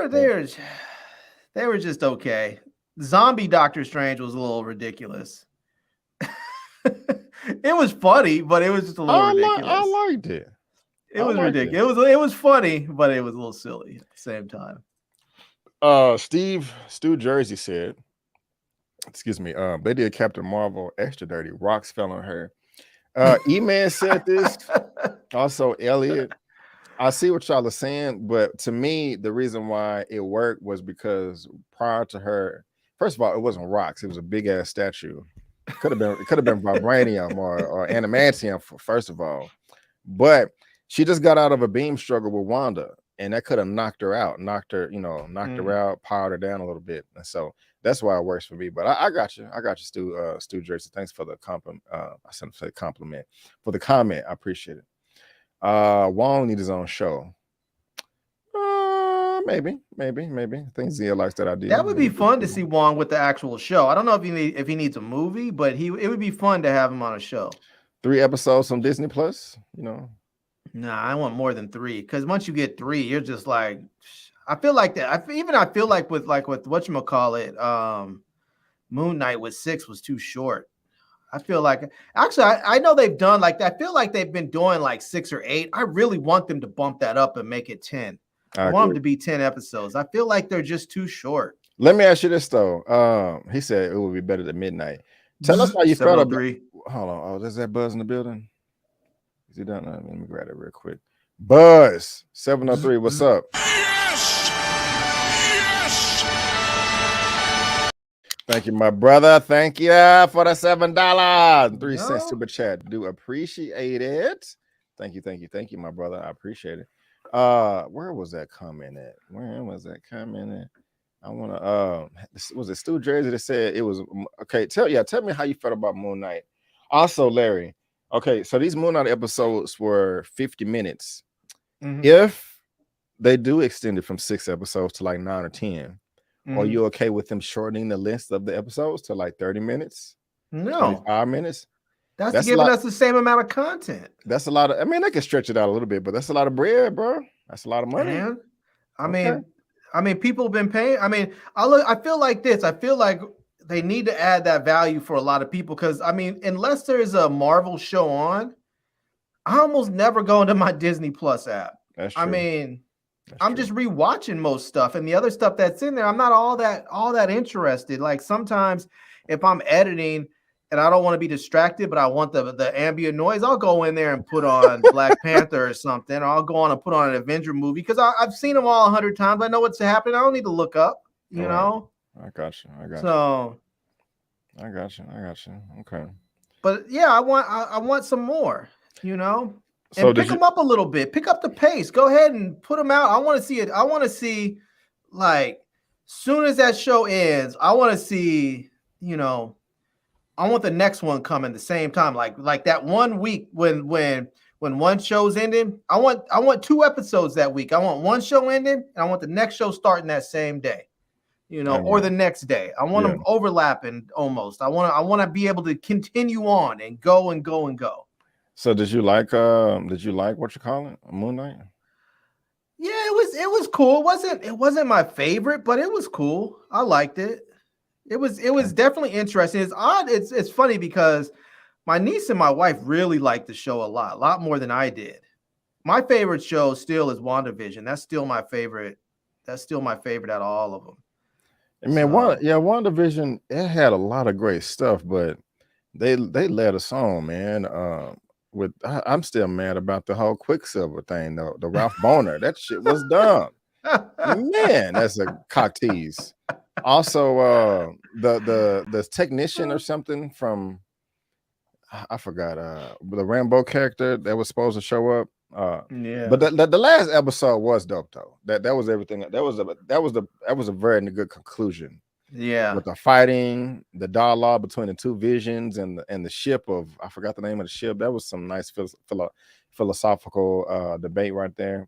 were just okay. Zombie Doctor Strange was a little ridiculous. It was funny, but it was just a little ridiculous. I liked it. It was ridiculous. It was funny, but it was a little silly at the same time. Stu Jersey said, excuse me, they did Captain Marvel extra dirty. Rocks fell on her. Eman said this. Also, Elliot. I see what y'all are saying, but to me, the reason why it worked was because prior to her, first of all, it wasn't rocks, it was a big ass statue. It could have been vibranium or adamantium, first of all. But she just got out of a beam struggle with Wanda, and that could have knocked her out, her out, powered her down a little bit. And so that's why it works for me. But I got you, Stu Jersey. Thanks for the compliment. I said compliment for the comment. I appreciate it. Wong needs his own show. Maybe. I think Zia likes that idea. That would be fun to see Wong with the actual show. I don't know if he needs a movie, but it would be fun to have him on a show. 3 episodes on Disney Plus, Nah, I want more than 3 because once you get 3, you're just like, I feel like that. I feel like with whatchamacallit, Moon Knight with 6 was too short. I feel like actually I know they've done like that. I feel like they've been doing like 6 or 8. I really want them to bump that up and make it 10. I want them to be 10 episodes. I feel like they're just too short. Let me ask you this though. He said it would be better than midnight. Tell us how you felt about. Hold on. Oh, there's that Buzz in the building. Is he done? Let me grab it real quick. Buzz 703. What's up? Yes! Thank you, my brother. Thank you for the $7 3 cents super chat. Do appreciate it. Thank you, my brother. I appreciate it. Where was that comment at? Where was that comment at? I want to was it Stu Jersey that said it was okay? Tell me how you felt about Moon Knight. Also, Larry. Okay, so these Moon Knight episodes were 50 minutes. If they do extend it from 6 episodes to like 9 or 10, are you okay with them shortening the length of the episodes to like 30 minutes? No, 25 minutes. That's giving us the same amount of content. That's a lot of. I mean, they can stretch it out a little bit, but that's a lot of bread, bro. That's a lot of money. Man. I mean, people have been paying. I mean, I feel like this. I feel like they need to add that value for a lot of people because I mean, unless there's a Marvel show on, I almost never go into my Disney Plus app. That's true. I mean, I'm just rewatching most stuff, and the other stuff that's in there, I'm not all that interested. Like sometimes, if I'm editing and I don't want to be distracted, but I want the ambient noise, I'll go in there and put on Black Panther or something. Or I'll go on and put on an Avenger movie because I've seen them all 100 times. I know what's happening. I don't need to look up, you know? I got you. I got you. Okay. But yeah, I want some more, you know? So and pick them up a little bit. Pick up the pace. Go ahead and put them out. I want to see it. I want to see, like, soon as that show ends, I want to see, you know, I want the next one coming the same time. Like that 1 week when one show's ending, I want 2 episodes that week. I want one show ending, and I want the next show starting that same day, you know, or the next day. I want them overlapping almost. I want to be able to continue on and go and go and go. So did you like what you call it, Moon Knight? Yeah, it was cool. It wasn't my favorite, but it was cool. I liked it. It was definitely interesting. It's odd. It's funny because my niece and my wife really liked the show a lot more than I did. My favorite show still is WandaVision. That's still my favorite. That's still my favorite out of all of them. I mean, WandaVision, it had a lot of great stuff, but they let us on, man. I'm still mad about the whole Quicksilver thing, though. The Ralph Boner, that shit was dumb. Man, that's a cock tease. Also, the technician or something from I forgot the Rambo character that was supposed to show up. But the last episode was dope though. That was everything. That was a very good conclusion. Yeah, with the fighting, the dialogue between the two visions, and the ship of I forgot the name of the ship. That was some nice philosophical debate right there.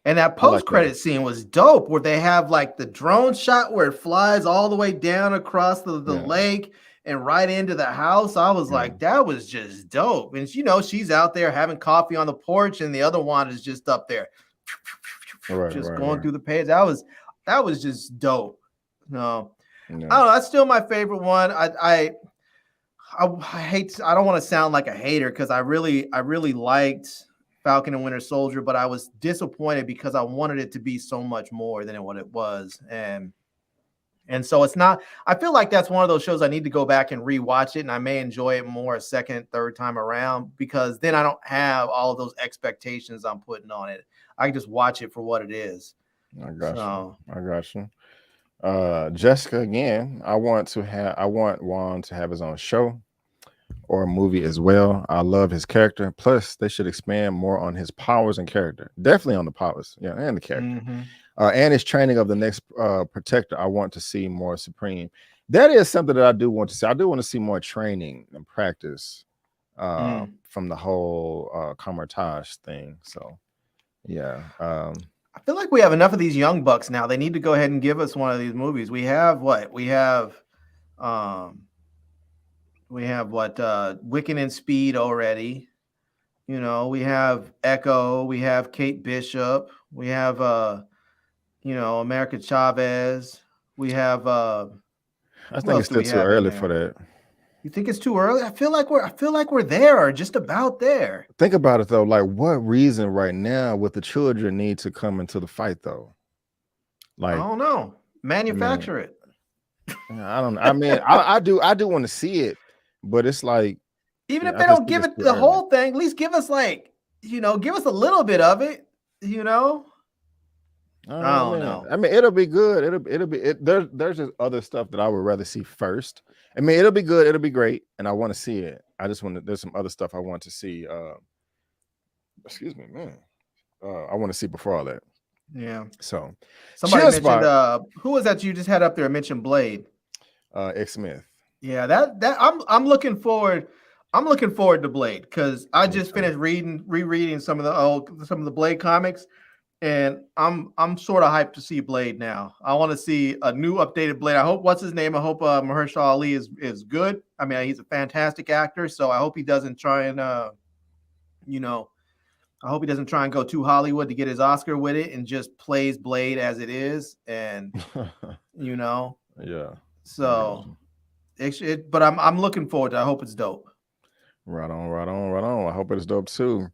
And that post-credit scene was dope, where they have like the drone shot where it flies all the way down across the lake and right into the house. I was like, that was just dope. And you know, she's out there having coffee on the porch, and the other one is just up there, going through the page. That was just dope. No. I don't know. That's still my favorite one. I hate. I don't want to sound like a hater because I really liked Falcon and Winter Soldier, but I was disappointed because I wanted it to be so much more than what it was, and so it's not. I feel like that's one of those shows I need to go back and rewatch it, and I may enjoy it more a second, third time around because then I don't have all of those expectations I'm putting on it. I can just watch it for what it is. I got you. Jessica, again, I want Juan to have his own show or a movie as well. I love his character. Plus, they should expand more on his powers and character. Definitely on the powers, and the character. And his training of the next protector. I want to see more Supreme. That is something that I do want to see. I do want to see more training and practice from the whole Kamartaj thing. So, yeah. I feel like we have enough of these young bucks now. They need to go ahead and give us one of these movies. We have what? Wiccan and Speed already. You know, we have Echo, we have Kate Bishop, we have America Chavez. We have I think it's still too early for that. You think it's too early? I feel like we're there or just about there. Think about it though. Like, what reason right now would the children need to come into the fight though? Like, I don't know. Manufacture it. I don't know. I mean, I do want to see it, but it's like, even if they don't give it the whole thing, at least give us give us a little bit of it. You know. I don't know. I mean, it'll be good. There's just other stuff that I would rather see first. I mean, it'll be good. It'll be great, and I want to see it. I just want to. There's some other stuff I want to see. Excuse me, man. I want to see before all that. Yeah. So Somebody Chill mentioned Spot, who was that you just had up there? Mentioned Blade. X Smith. Yeah, that I'm looking forward. I'm looking forward to Blade because I Me just too. finished rereading some of the Blade comics, and I'm sort of hyped to see Blade now. I want to see a new updated Blade. I hope what's his name? I hope Mahershala Ali is good. I mean, he's a fantastic actor, so I hope he doesn't try and I hope he doesn't try and go too Hollywood to get his Oscar with it and just plays Blade as it is, and Yeah. so but I'm looking forward to it. I hope it's dope. Right on. I hope it's dope too.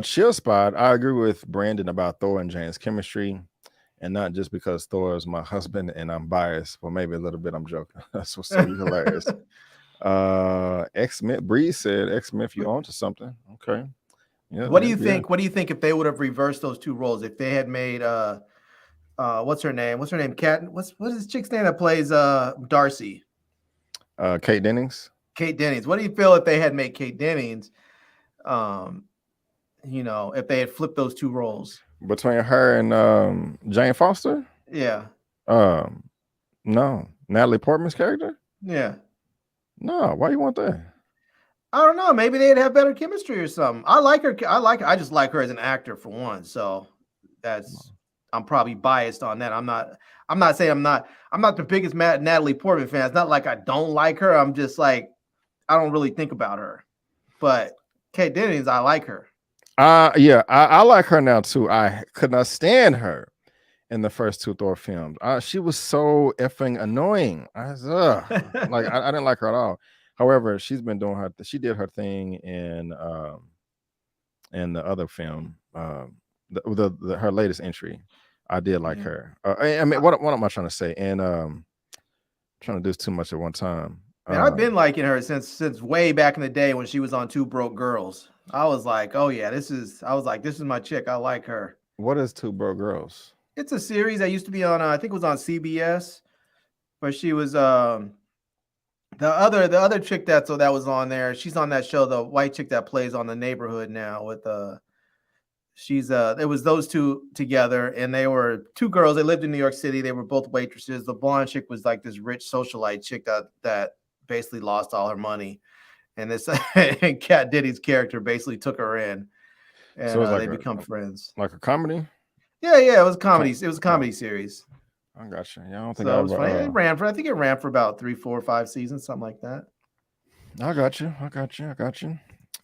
Chill Spot, I agree with Brandon about Thor and Jane's chemistry, and not just because Thor is my husband and I'm biased. Well, maybe a little bit. I'm joking. That's what's so hilarious. X Smith, Breeze said, X Smith, you onto something. Okay. Yeah. What do you think? What do you think if they would have reversed those two roles? If they had made what's her name? What's her name? Cat. What is this chick's name that plays Darcy? Kate Dennings. Kate Dennings. What do you feel if they had made Kate Dennings? If they had flipped those two roles Between her and Jane Foster? Yeah. No. Natalie Portman's character? Yeah. No. Why you want that? I don't know. Maybe they'd have better chemistry or something. I like her. I just like her as an actor for one. So I'm probably biased on that. I'm not saying I'm not the biggest Natalie Portman fan. It's not like I don't like her. I'm just like, I don't really think about her. But Kate Dennings, I like her. Yeah, I like her now too. I could not stand her in the first two Thor films. She was so effing annoying. I didn't like her at all. However, she's been doing she did her thing in the other film, her latest entry. I did like her. I mean, what am I trying to say? And trying to do too much at one time. Man, I've been liking her since way back in the day when she was on Two Broke Girls. I was like, oh yeah, this is my chick. I like her. What is Two Broke Girls? It's a series that used to be on, I think it was on CBS, where she was the other chick that was on there. She's on that show, the white chick that plays on The Neighborhood now with it was those two together, and they were two girls. They lived in New York City. They were both waitresses. The blonde chick was like this rich socialite chick that basically lost all her money. And this and Kat Diddy's character basically took her in, and so they become friends. Like a comedy? Yeah, it was comedy. It was a comedy series. I got you. Yeah, I don't think it was funny. I think it ran for about 3, 4, 5 seasons, something like that. I got you.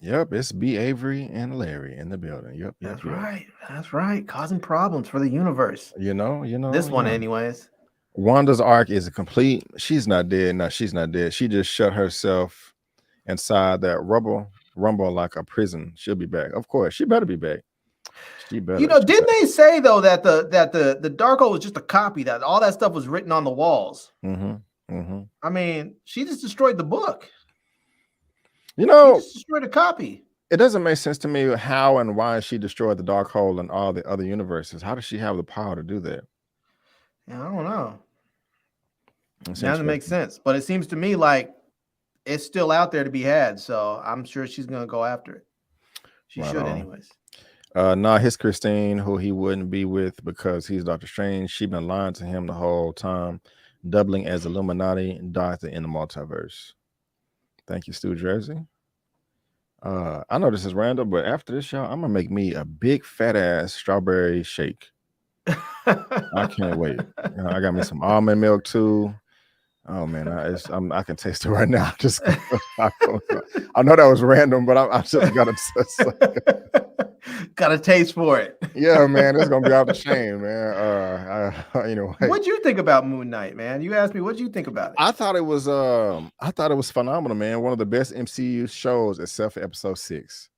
Yep, it's B. Avery and Larry in the building. Yep. That's right. Causing problems for the universe. You know. This one, anyways. Wanda's arc is complete. She's not dead. No, she's not dead. She just shut herself inside that rumble like a prison. She'll be back. Of course, she better be back. She better. Didn't they say though that the Darkhold was just a copy, that all that stuff was written on the walls? I mean, she just destroyed the book. She just destroyed a copy. It doesn't make sense to me how and why she destroyed the Darkhold and all the other universes. How does she have the power to do that? Yeah, I don't know. It doesn't make sense, but it seems to me like it's still out there to be had, so I'm sure she's gonna go after it. She should, anyways. His Christine, who he wouldn't be with because he's Doctor Strange. She been lying to him the whole time, doubling as Illuminati doctor in the multiverse. Thank you, Stu Jersey. I know this is random, but after this, y'all, I'm gonna make me a big fat ass strawberry shake. I can't wait. I got me some almond milk too. Oh man, I can taste it right now. Just I know that was random, but I just got a taste for it. Yeah, man, it's gonna be off the chain, man. What'd you think about Moon Knight, man? You asked me, what'd you think about it? I thought it was phenomenal, man. One of the best MCU shows, except for episode 6.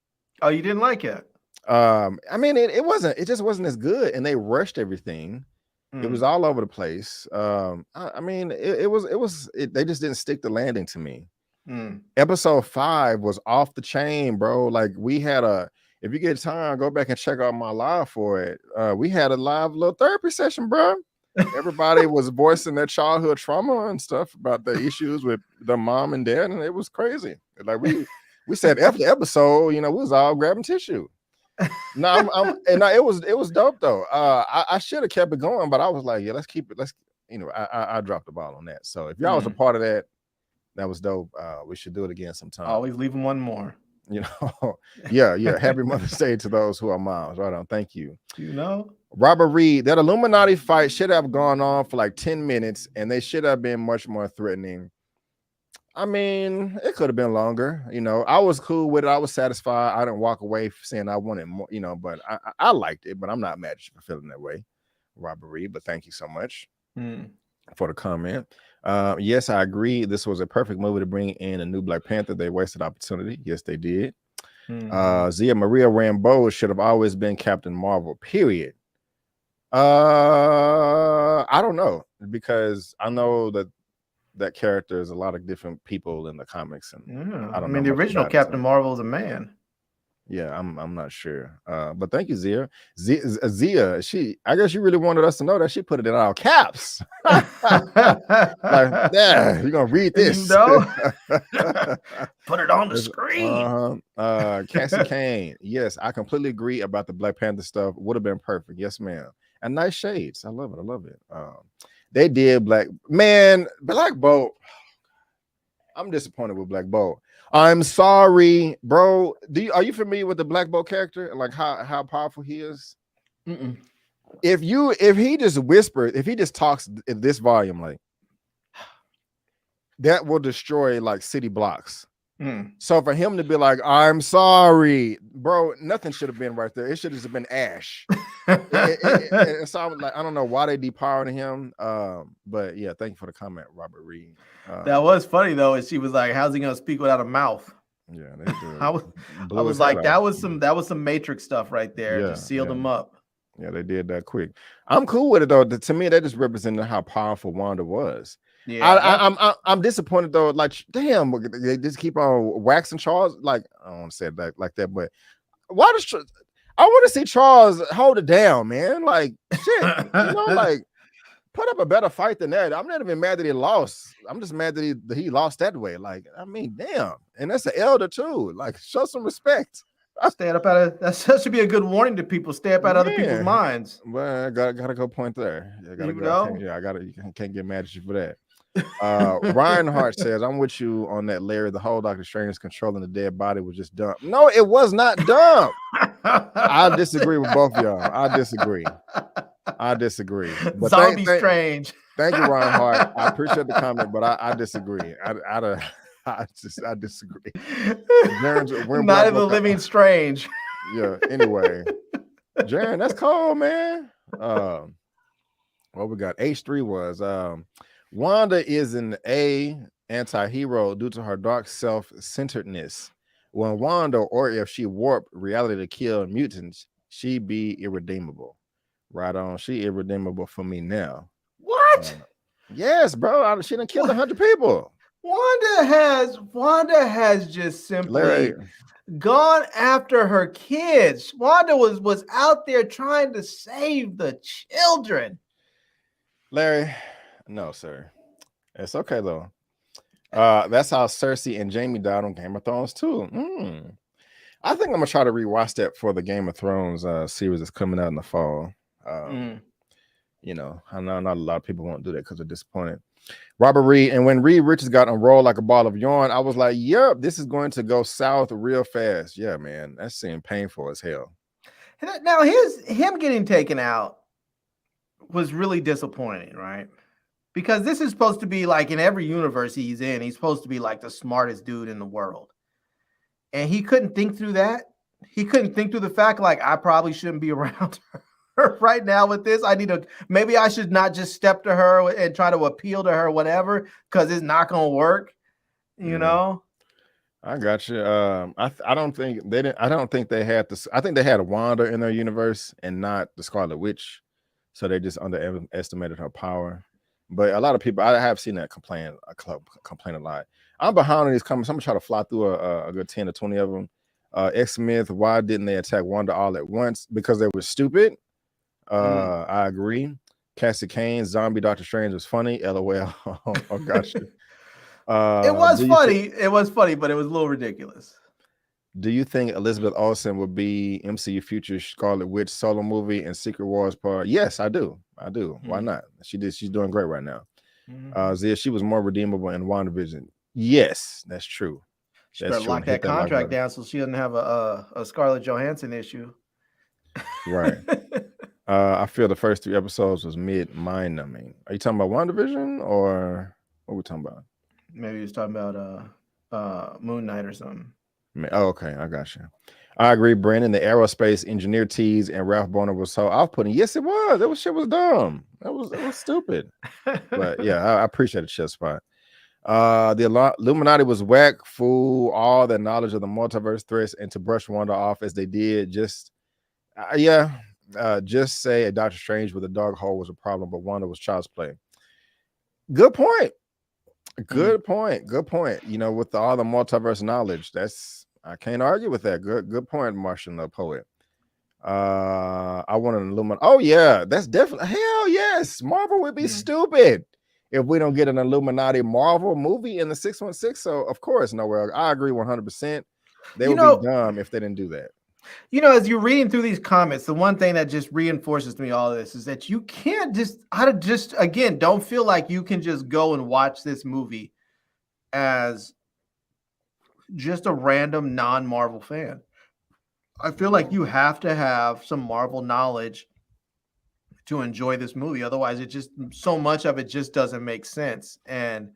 Oh, you didn't like it? I mean, it just wasn't as good, and they rushed everything. It was all over the place. I mean, they just didn't stick the landing to me. Episode 5 was off the chain, bro. Like if you get time, go back and check out my live for it. We had a live little therapy session, bro. Everybody was voicing their childhood trauma and stuff about the issues with their mom and dad, and it was crazy. Like we said after the episode, we was all grabbing tissue. No, it was dope though. I should have kept it going, but I was like, yeah, let's keep it. I dropped the ball on that. So if y'all was a part of that, that was dope. We should do it again sometime. Always leaving one more. Yeah. Happy Mother's Day to those who are moms. Right on. Thank you. Robert Reed, that Illuminati fight should have gone on for like 10 minutes, and they should have been much more threatening. I mean, it could have been longer. I was cool with it. I was satisfied. I didn't walk away saying I wanted more, but I liked it, but I'm not mad at you for feeling that way, Robert Reed. But thank you so much for the comment. Yes, I agree. This was a perfect movie to bring in a new Black Panther. They wasted opportunity. Yes, they did. Zia Maria Rambeau should have always been Captain Marvel, period. I don't know, because I know that character is a lot of different people in the comics, and I don't know. The original Captain Marvel is a man. Yeah, I'm not sure. But thank you, Zia. Zia, I guess you really wanted us to know that she put it in all caps. Like, yeah, you're gonna read this. Put it on the screen. Cassie Kane. Yes, I completely agree about the Black Panther stuff. Would have been perfect. Yes, ma'am. And nice shades. I love it. They did Black Bolt. I'm disappointed with Black Bolt. I'm sorry, bro. Are you familiar with the Black Bolt character? Like how powerful he is? If he just whispers, if he just talks in this volume, like that will destroy like city blocks. So for him to be like, I'm sorry, bro, nothing should have been right there. It should have just been ash. So I was like, I don't know why they depowered him. But yeah, thank you for the comment, Robert Reed. That was funny though, and she was like, how's he gonna speak without a mouth? Yeah, they did. I was like, that was some Matrix stuff right there. Yeah, just sealed him up. Yeah, they did that quick. I'm cool with it though. To me, that just represented how powerful Wanda was. Yeah, I'm disappointed though. Like, damn, they just keep on waxing Charles. Like, I don't want to say it like that, but why does I want to see Charles hold it down, man? Like, shit, like put up a better fight than that. I'm not even mad that he lost. I'm just mad that he lost that way. Like, I mean, damn, and that's an elder too. Like, show some respect. Staying up out of that should be a good warning to people. Stay up out of other people's minds. Well, I gotta go point there. I can't get mad at you for that. Ryan Hart says, I'm with you on that, Larry. The whole Doctor Strange controlling the dead body was just dumb. No, it was not dumb. I disagree with both of y'all. I disagree. But Zombie Strange. Thank you, Ryan Hart. I appreciate the comment, but I disagree. I disagree. Not in the living strange. Yeah. Anyway, Jaren, that's cold, man. What we got? H3 was Wanda is an anti-hero due to her dark self-centeredness. When Wanda, or if she warped reality to kill mutants, she be irredeemable. Right on. She irredeemable for me now. What? Yes, bro. She done killed 100 people. Wanda has just simply gone after her kids. Wanda was out there trying to save the children. Larry, no, sir. It's okay though. That's how Cersei and Jaime died on Game of Thrones too. I think I'm gonna try to rewatch that for the Game of Thrones series that's coming out in the fall. I know not a lot of people won't do that because they're disappointed. Robert Reed, and when Reed Richards got unrolled like a ball of yarn, I was like, yep, this is going to go south real fast. Yeah, man, that seemed painful as hell. Now, him getting taken out was really disappointing, right? Because this is supposed to be like in every universe he's in, he's supposed to be like the smartest dude in the world. And he couldn't think through that. He couldn't think through the fact, like, I probably shouldn't be around her right now with this. Maybe I should not just step to her and try to appeal to her, whatever, because it's not going to work, you know? I got you. I don't think they had this. I think they had a Wanda in their universe and not the Scarlet Witch. So they just underestimated her power. But a lot of people, I have seen that complain a lot. I'm behind on these comments. I'm gonna try to fly through a good 10 or 20 of them. X Smith, why didn't they attack Wanda all at once? Because they were stupid. I agree. Cassie Kane, zombie Doctor Strange was funny. LOL. Oh gosh. It was funny. It was funny, but it was a little ridiculous. Do you think Elizabeth Olsen would be MCU future Scarlet Witch solo movie and Secret Wars part? Yes, I do. Why not? She's doing great right now. Zia, she was more redeemable in WandaVision. Yes, that's true. She better lock that contract down so she doesn't have a Scarlett Johansson issue. Right. I feel the first 3 episodes was mind numbing. Are you talking about WandaVision or what are we talking about? Maybe he was talking about Moon Knight or something. Oh, okay, I got you. I agree, Brandon. The aerospace engineer tease and Ralph Boner was so off-putting. Yes, it was. That shit was dumb. It was stupid. But yeah, I appreciate the shit spot. The Illuminati was whack, fool all the knowledge of the multiverse threats and to brush Wanda off as they did. Just say a Doctor Strange with a dark hole was a problem, but Wanda was child's play. Good point. Good point. You know, with all the multiverse knowledge, I can't argue with that. Good point, Martian the poet. I want an Illuminati. Oh yeah, that's definitely hell yes. Marvel would be stupid if we don't get an Illuminati Marvel movie in the 616. So of course, nowhere. I agree 100%. They would be dumb if they didn't do that. You know, as you're reading through these comments, the one thing that just reinforces to me all this is that you can't again, don't feel like you can just go and watch this movie as just a random non-Marvel fan. I feel like you have to have some Marvel knowledge to enjoy this movie. Otherwise, so much of it just doesn't make sense. And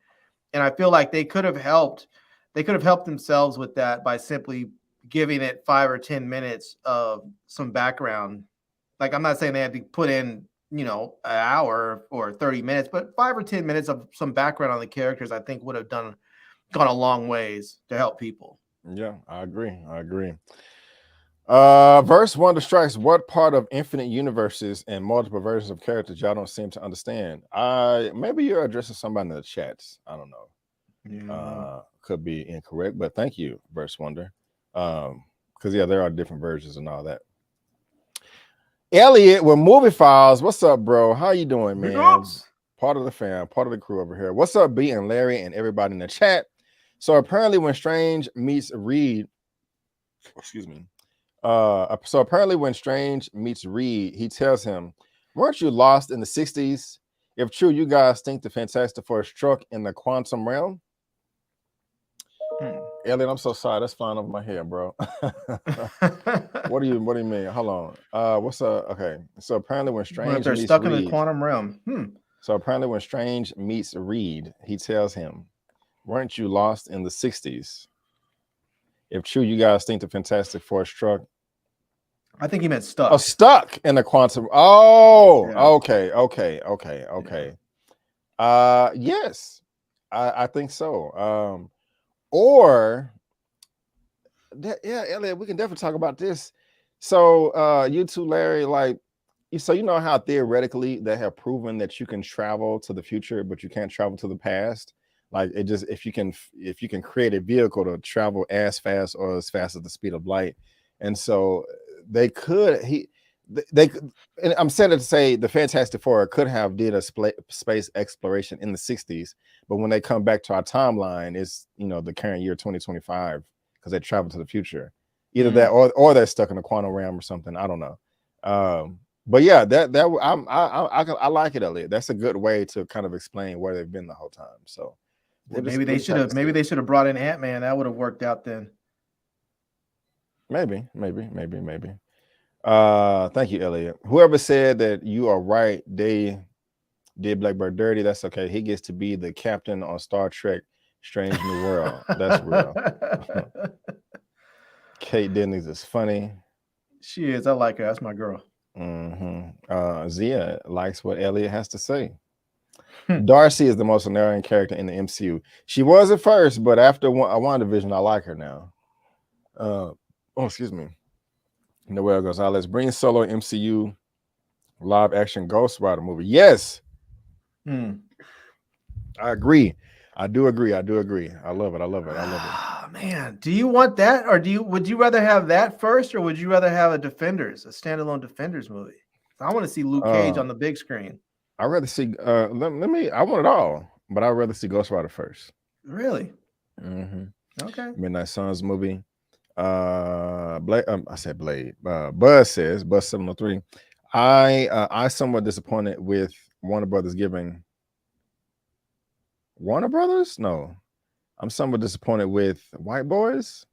I feel like they could have helped themselves with that by simply giving it 5 or 10 minutes of some background. Like, I'm not saying they had to put in, an hour or 30 minutes, but 5 or 10 minutes of some background on the characters, I think would have gone a long ways to help people. Yeah, I agree. Verse 1 strikes. What part of infinite universes and multiple versions of characters y'all don't seem to understand? Maybe you're addressing somebody in the chats. I don't know. Yeah. Could be incorrect, but thank you, Verse Wonder. Because there are different versions and all that. Elliot with Movie Files. What's up, bro? How you doing, man? Part of the fam, part of the crew over here. What's up, B and Larry and everybody in the chat? So apparently when Strange meets Reed, so apparently when Strange meets Reed, he tells him, weren't you lost in the 60s? If true, you guys think the Fantastic Four struck in the quantum realm? Elliot, I'm so sorry. That's flying over my head, bro. What do you mean? Hold on. What's up? Okay. So apparently when Strange they're stuck in the quantum realm. So apparently when Strange meets Reed, he tells him, weren't you lost in the 60s? If true, you guys think the Fantastic Four struck. I think he meant stuck. Oh, stuck in the quantum. Oh, yeah. Okay. Yes, I think so. Elliot, we can definitely talk about this. So you two, Larry, so you know how theoretically they have proven that you can travel to the future, but you can't travel to the past. Like it just if you can create a vehicle to travel as fast or as fast as the speed of light, and so they could and I'm saying it to say the Fantastic Four could have did a space exploration in the 60s, but when they come back to our timeline, it's the current year 2025 because they travel to the future. Either that or they're stuck in a quantum realm or something. I don't know. But yeah, I like it, Elliot. That's a good way to kind of explain where they've been the whole time. So maybe they should have brought in Ant-Man. That would have worked out then. Maybe. Thank you, Elliot. Whoever said that you are right, they did Blackbird dirty. That's okay. He gets to be the captain on Star Trek Strange New World. That's real. Kate Dennings is funny. She is. I like her. That's my girl. Zia likes what Elliot has to say. Darcy is the most annoying character in the MCU. She was at first, but after WandaVision, I like her now. Excuse me. Noel Gonzalez, bring solo MCU live action Ghost Rider movie. Yes. I agree. I do agree. I love it. Oh, man, do you want that, or would you rather have that first, or would you rather have a standalone Defenders movie? I want to see Luke Cage on the big screen. I'd rather see I want it all, but I'd rather see Ghost Rider first. Really? Okay. Midnight Suns movie. Blade, I said Blade. Buzz says, Buzz 703. I somewhat disappointed with Warner Brothers giving Warner Brothers? No. I'm somewhat disappointed with White Boys.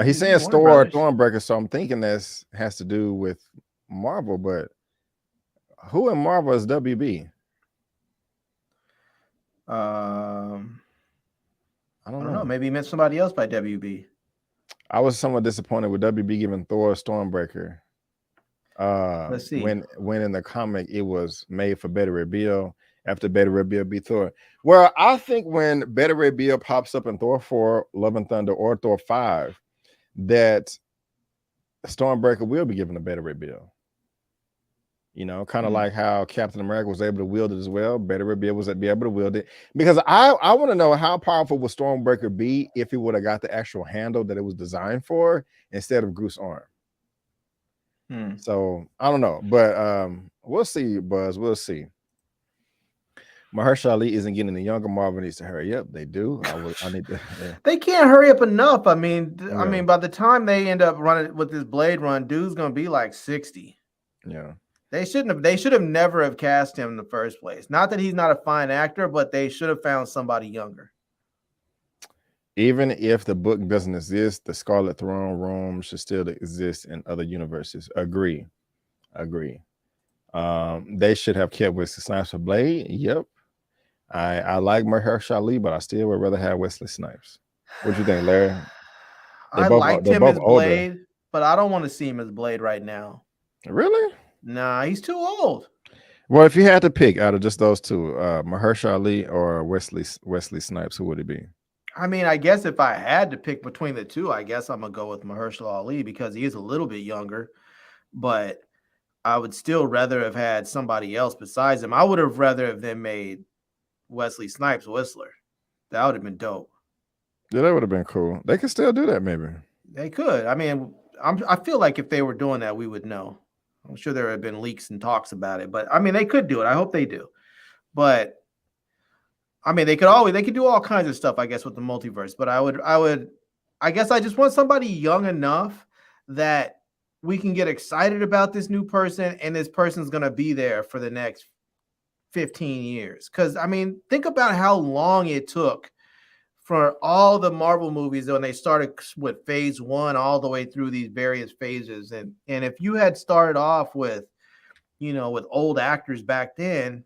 He's saying Thor Thornbreaker, so I'm thinking this has to do with Marvel, but who in Marvel is WB? I don't know. Maybe he meant somebody else by WB. I was somewhat disappointed with WB giving Thor Stormbreaker. Let's see. When in the comic it was made for Beta Ray Bill after Beta Ray Bill beat Thor. Well, I think when Beta Ray Bill pops up in Thor 4, Love and Thunder, or Thor 5, that Stormbreaker will be given to Beta Ray Bill. You know, kind of like how Captain America was able to wield it as well. Beta Ray Bill was be able to wield it, because I want to know how powerful would Stormbreaker be if he would have got the actual handle that it was designed for instead of Groot's arm. So I don't know, but we'll see, Buzz. We'll see. Mahershala Ali isn't getting the younger. Marvel needs to hurry up. They do. I need to. Yeah. They can't hurry up enough. I mean, by the time they end up running with this Blade run, dude's gonna be like 60. Yeah. They should have never have cast him in the first place. Not that he's not a fine actor, but they should have found somebody younger. Even if the book doesn't exist, the Scarlet Throne room should still exist in other universes. Agree. They should have kept Wesley Snipes for Blade. Yep. I like Mahershala Ali, but I still would rather have Wesley Snipes. What do you think, Larry? I liked him as Blade, but I don't want to see him as Blade right now. Really? Nah, he's too old. Well, if you had to pick out of just those two, Mahershala Ali or Wesley Snipes, who would it be? I mean, I guess if I had to pick between the two, I guess I'm gonna go with Mahershala Ali because he is a little bit younger, but I would still rather have had somebody else besides him. I would have rather have them made Wesley Snipes Whistler. That would have been dope. Yeah, that would have been cool. They could still do that, maybe. They could. I mean, I feel like if they were doing that, we would know. I'm sure there have been leaks and talks about it, but I mean, they could do it. I hope they do. But I mean, they could do all kinds of stuff, I guess, with the multiverse. But I guess I just want somebody young enough that we can get excited about this new person, and this person's going to be there for the next 15 years. Because, I mean, think about how long it took for all the Marvel movies when they started with phase 1 all the way through these various phases. And if you had started off with, with old actors back then,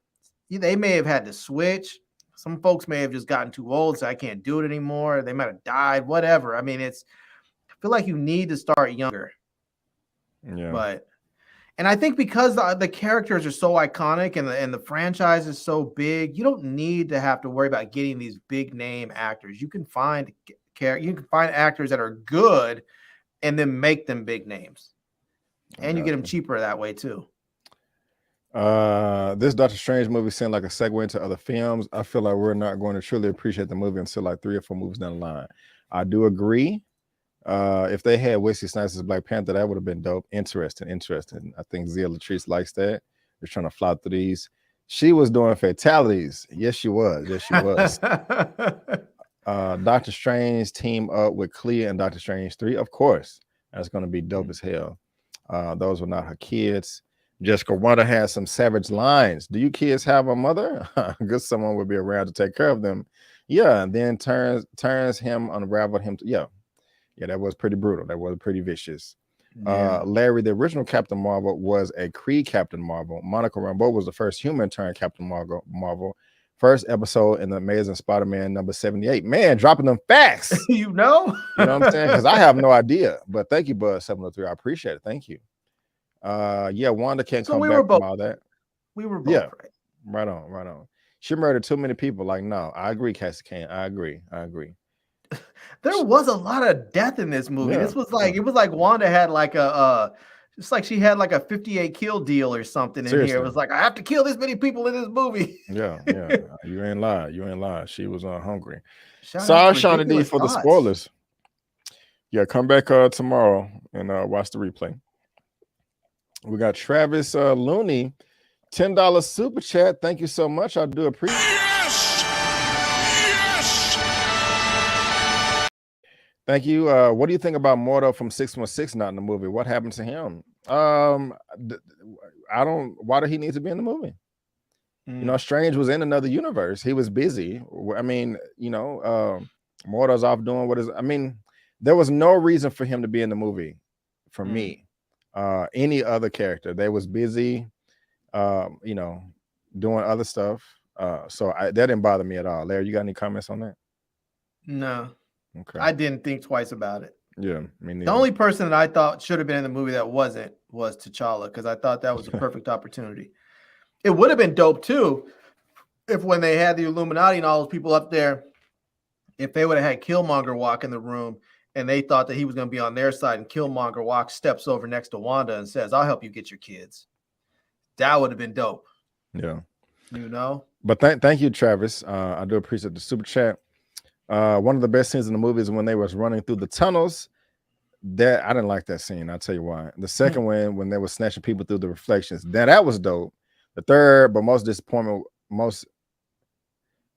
they may have had to switch. Some folks may have just gotten too old, so I can't do it anymore. They might have died, whatever. I mean, I feel like you need to start younger. Yeah. And I think because the characters are so iconic and the franchise is so big, you don't need to have to worry about getting these big name actors. You can find actors that are good and then make them big names. And you get them cheaper that way too. This Doctor Strange movie seemed like a segue into other films. I feel like we're not going to truly appreciate the movie until like 3 or 4 movies down the line. I do agree. If they had Wesley Snipes as Black Panther, that would have been dope. Interesting. I think Zia Latrice likes that. They're trying to fly through these. She was doing fatalities. Yes, she was. Doctor Strange team up with Clea and Doctor Strange 3. Of course, that's going to be dope as hell. Those were not her kids. Jessica Wanda has some savage lines. Do you kids have a mother? Good, someone would be around to take care of them. Yeah, and then turns him, unraveled him. Yeah, that was pretty brutal. That was pretty vicious. Yeah. Larry, the original Captain Marvel, was a Kree Captain Marvel. Monica Rambeau was the first human turned Captain Marvel. First episode in the Amazing Spider-Man number 78. Man, dropping them facts. You know what I'm saying? Because I have no idea. But thank you, Buzz 703. I appreciate it. Thank you. Yeah, Wanda can't come back from all that. We were both right. Right on. She murdered too many people. Like, no, I agree, Cassie Kane. I agree. There was a lot of death in this movie. This was like, it was like Wanda had like just like she had like a 58 kill deal or something in here. It was like, I have to kill this many people in this movie. Yeah. You ain't lie. She was hungry. Sorry, Shawnee D, for the spoilers. Yeah, come back tomorrow and watch the replay. We got Travis Looney, $10 super chat. Thank you so much. I do appreciate it. Thank you. What do you think about Mordo from 616 not in the movie? What happened to him? I don't. Why did he need to be in the movie? You know, Strange was in another universe. He was busy. I mean, you know, Mordo's off doing what is. I mean, there was no reason for him to be in the movie. For me, any other character, they was busy. You know, doing other stuff. So that didn't bother me at all. Larry, you got any comments on that? No. Okay. I didn't think twice about it. Yeah, me neither. The only person that I thought should have been in the movie that wasn't was T'Challa, because I thought that was a perfect opportunity. It would have been dope too if when they had the Illuminati and all those people up there, if they would have had Killmonger walk in the room and they thought that he was going to be on their side, and Killmonger steps over next to Wanda and says, "I'll help you get your kids." That would have been dope. Yeah. You know? But thank you, Travis. I do appreciate the super chat. One of the best scenes in the movie is when they was running through the tunnels. That I didn't like that scene. I'll tell you why. The second one, when they were snatching people through the reflections, that was dope. The third, but most disappointment,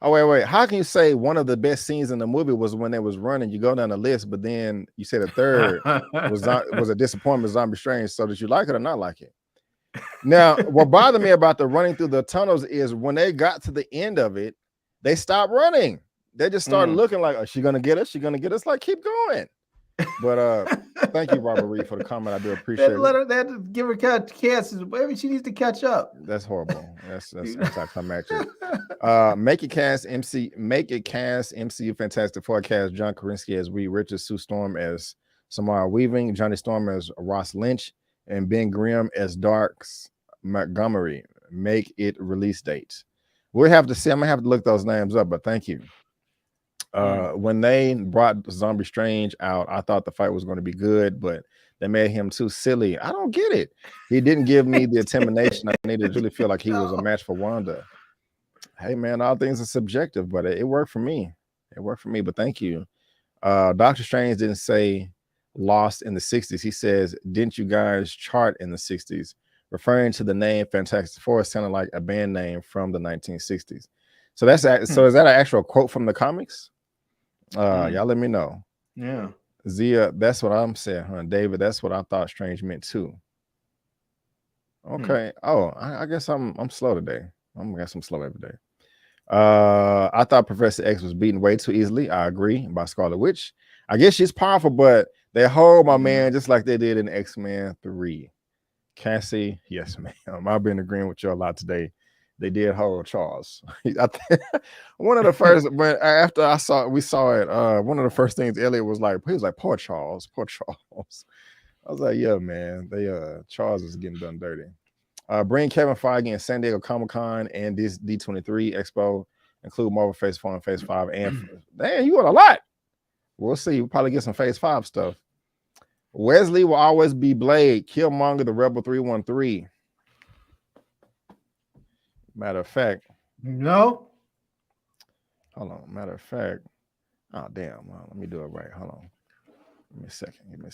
oh wait. How can you say one of the best scenes in the movie was when they was running? You go down the list, but then you say the third was a disappointment, Zombie Strange. So did you like it or not like it? Now, what bothered me about the running through the tunnels is when they got to the end of it, they stopped running. They just started looking like, "Is she gonna get us? She gonna get us?" Like, keep going. But thank you, Robert Reed, for the comment. I do appreciate it. They had to give her chances. Maybe she needs to catch up. That's horrible. That's anticlimactic. Make it cast MCU Fantastic Four cast John Krasinski as Reed Richards, Sue Storm as Samara Weaving, Johnny Storm as Ross Lynch, and Ben Grimm as Darks Montgomery. Make it release date. We'll have to see. I'm gonna have to look those names up, but thank you. When they brought Zombie Strange out, I thought the fight was going to be good, but they made him too silly. I don't get it. He didn't give me the intimidation I needed to really feel like he was a match for Wanda. Hey man, all things are subjective, but it worked for me. It worked for me, but thank you. Doctor Strange didn't say lost in the 60s. He says, "Didn't you guys chart in the 60s?" Referring to the name Fantastic Four sounded like a band name from the 1960s. So that's so is that an actual quote from the comics? Y'all let me know. Yeah. Zia, that's what I'm saying, huh? David, that's what I thought Strange meant too. Okay. Oh, I guess I'm slow today. I guess I'm slow every day. I thought Professor X was beaten way too easily. I agree. By Scarlet Witch. I guess she's powerful, but they hold my man just like they did in X-Men 3. Cassie, yes, ma'am. I've been agreeing with you a lot today. They did hold Charles. One of the first, when after we saw it, one of the first things Elliot was like, poor Charles, poor Charles. I was like, yeah, man, Charles is getting done dirty. Bring Kevin Feige and San Diego Comic-Con and this D23 Expo, include Marvel Phase 4 and Phase 5. And damn, you want a lot. We'll see. We'll probably get some Phase 5 stuff. Wesley will always be Blade. Killmonger, the Rebel 313. Matter of fact, no. Hold on. Matter of fact, oh damn. Let me do it right. Hold on. Give me a second. Give me a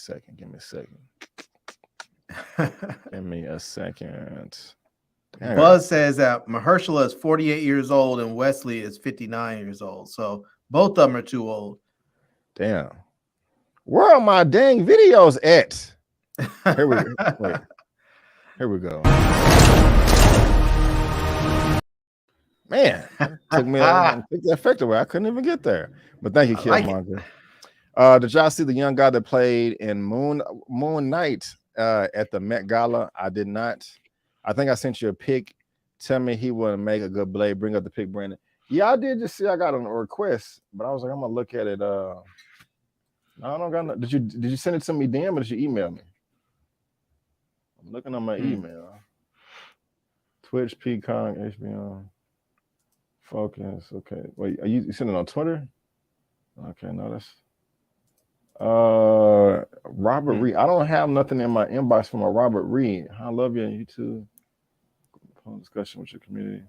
second. Damn. Buzz says that Mahershala is 48 years old and Wesley is 59 years old. So both of them are too old. Damn. Where are my dang videos at? Here we go. Wait. Here we go. Man, took me to take the effect away. I couldn't even get there. But thank you, Killmonger. Did y'all see the young guy that played in Moon Knight at the Met Gala? I did not. I think I sent you a pic. Tell me he wouldn't make a good Blade. Bring up the pic, Brandon. Yeah, I did just see I got a request, but I was like, I'm gonna look at it. No, I don't got no. Did you send it to me, DM, or did you email me? I'm looking on my email. Twitch, Peacock, HBO. Focus. Okay. Wait, are you sending it on Twitter? Okay, no, that's Robert Reed. I don't have nothing in my inbox from a Robert Reed. I love you, you too. Discussion with your community.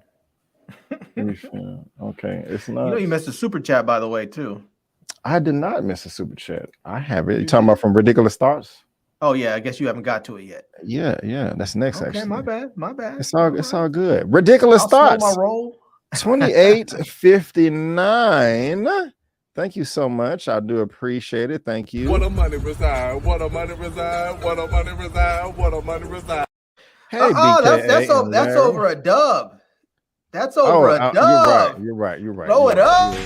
Okay, it's not. You know you missed a super chat, by the way, too. I did not miss a super chat. I have it. You talking about from Ridiculous Thoughts? Oh yeah, I guess you haven't got to it yet. Yeah. That's next. Okay, actually. my bad. It's all good. Ridiculous Thoughts. My roll. 2859. Thank you so much. I do appreciate it. Thank you. What a money reside. What a money reside. What a money reside. What a money reside. Hey, that's over a dub. That's over a dub. You're right. Blow it up.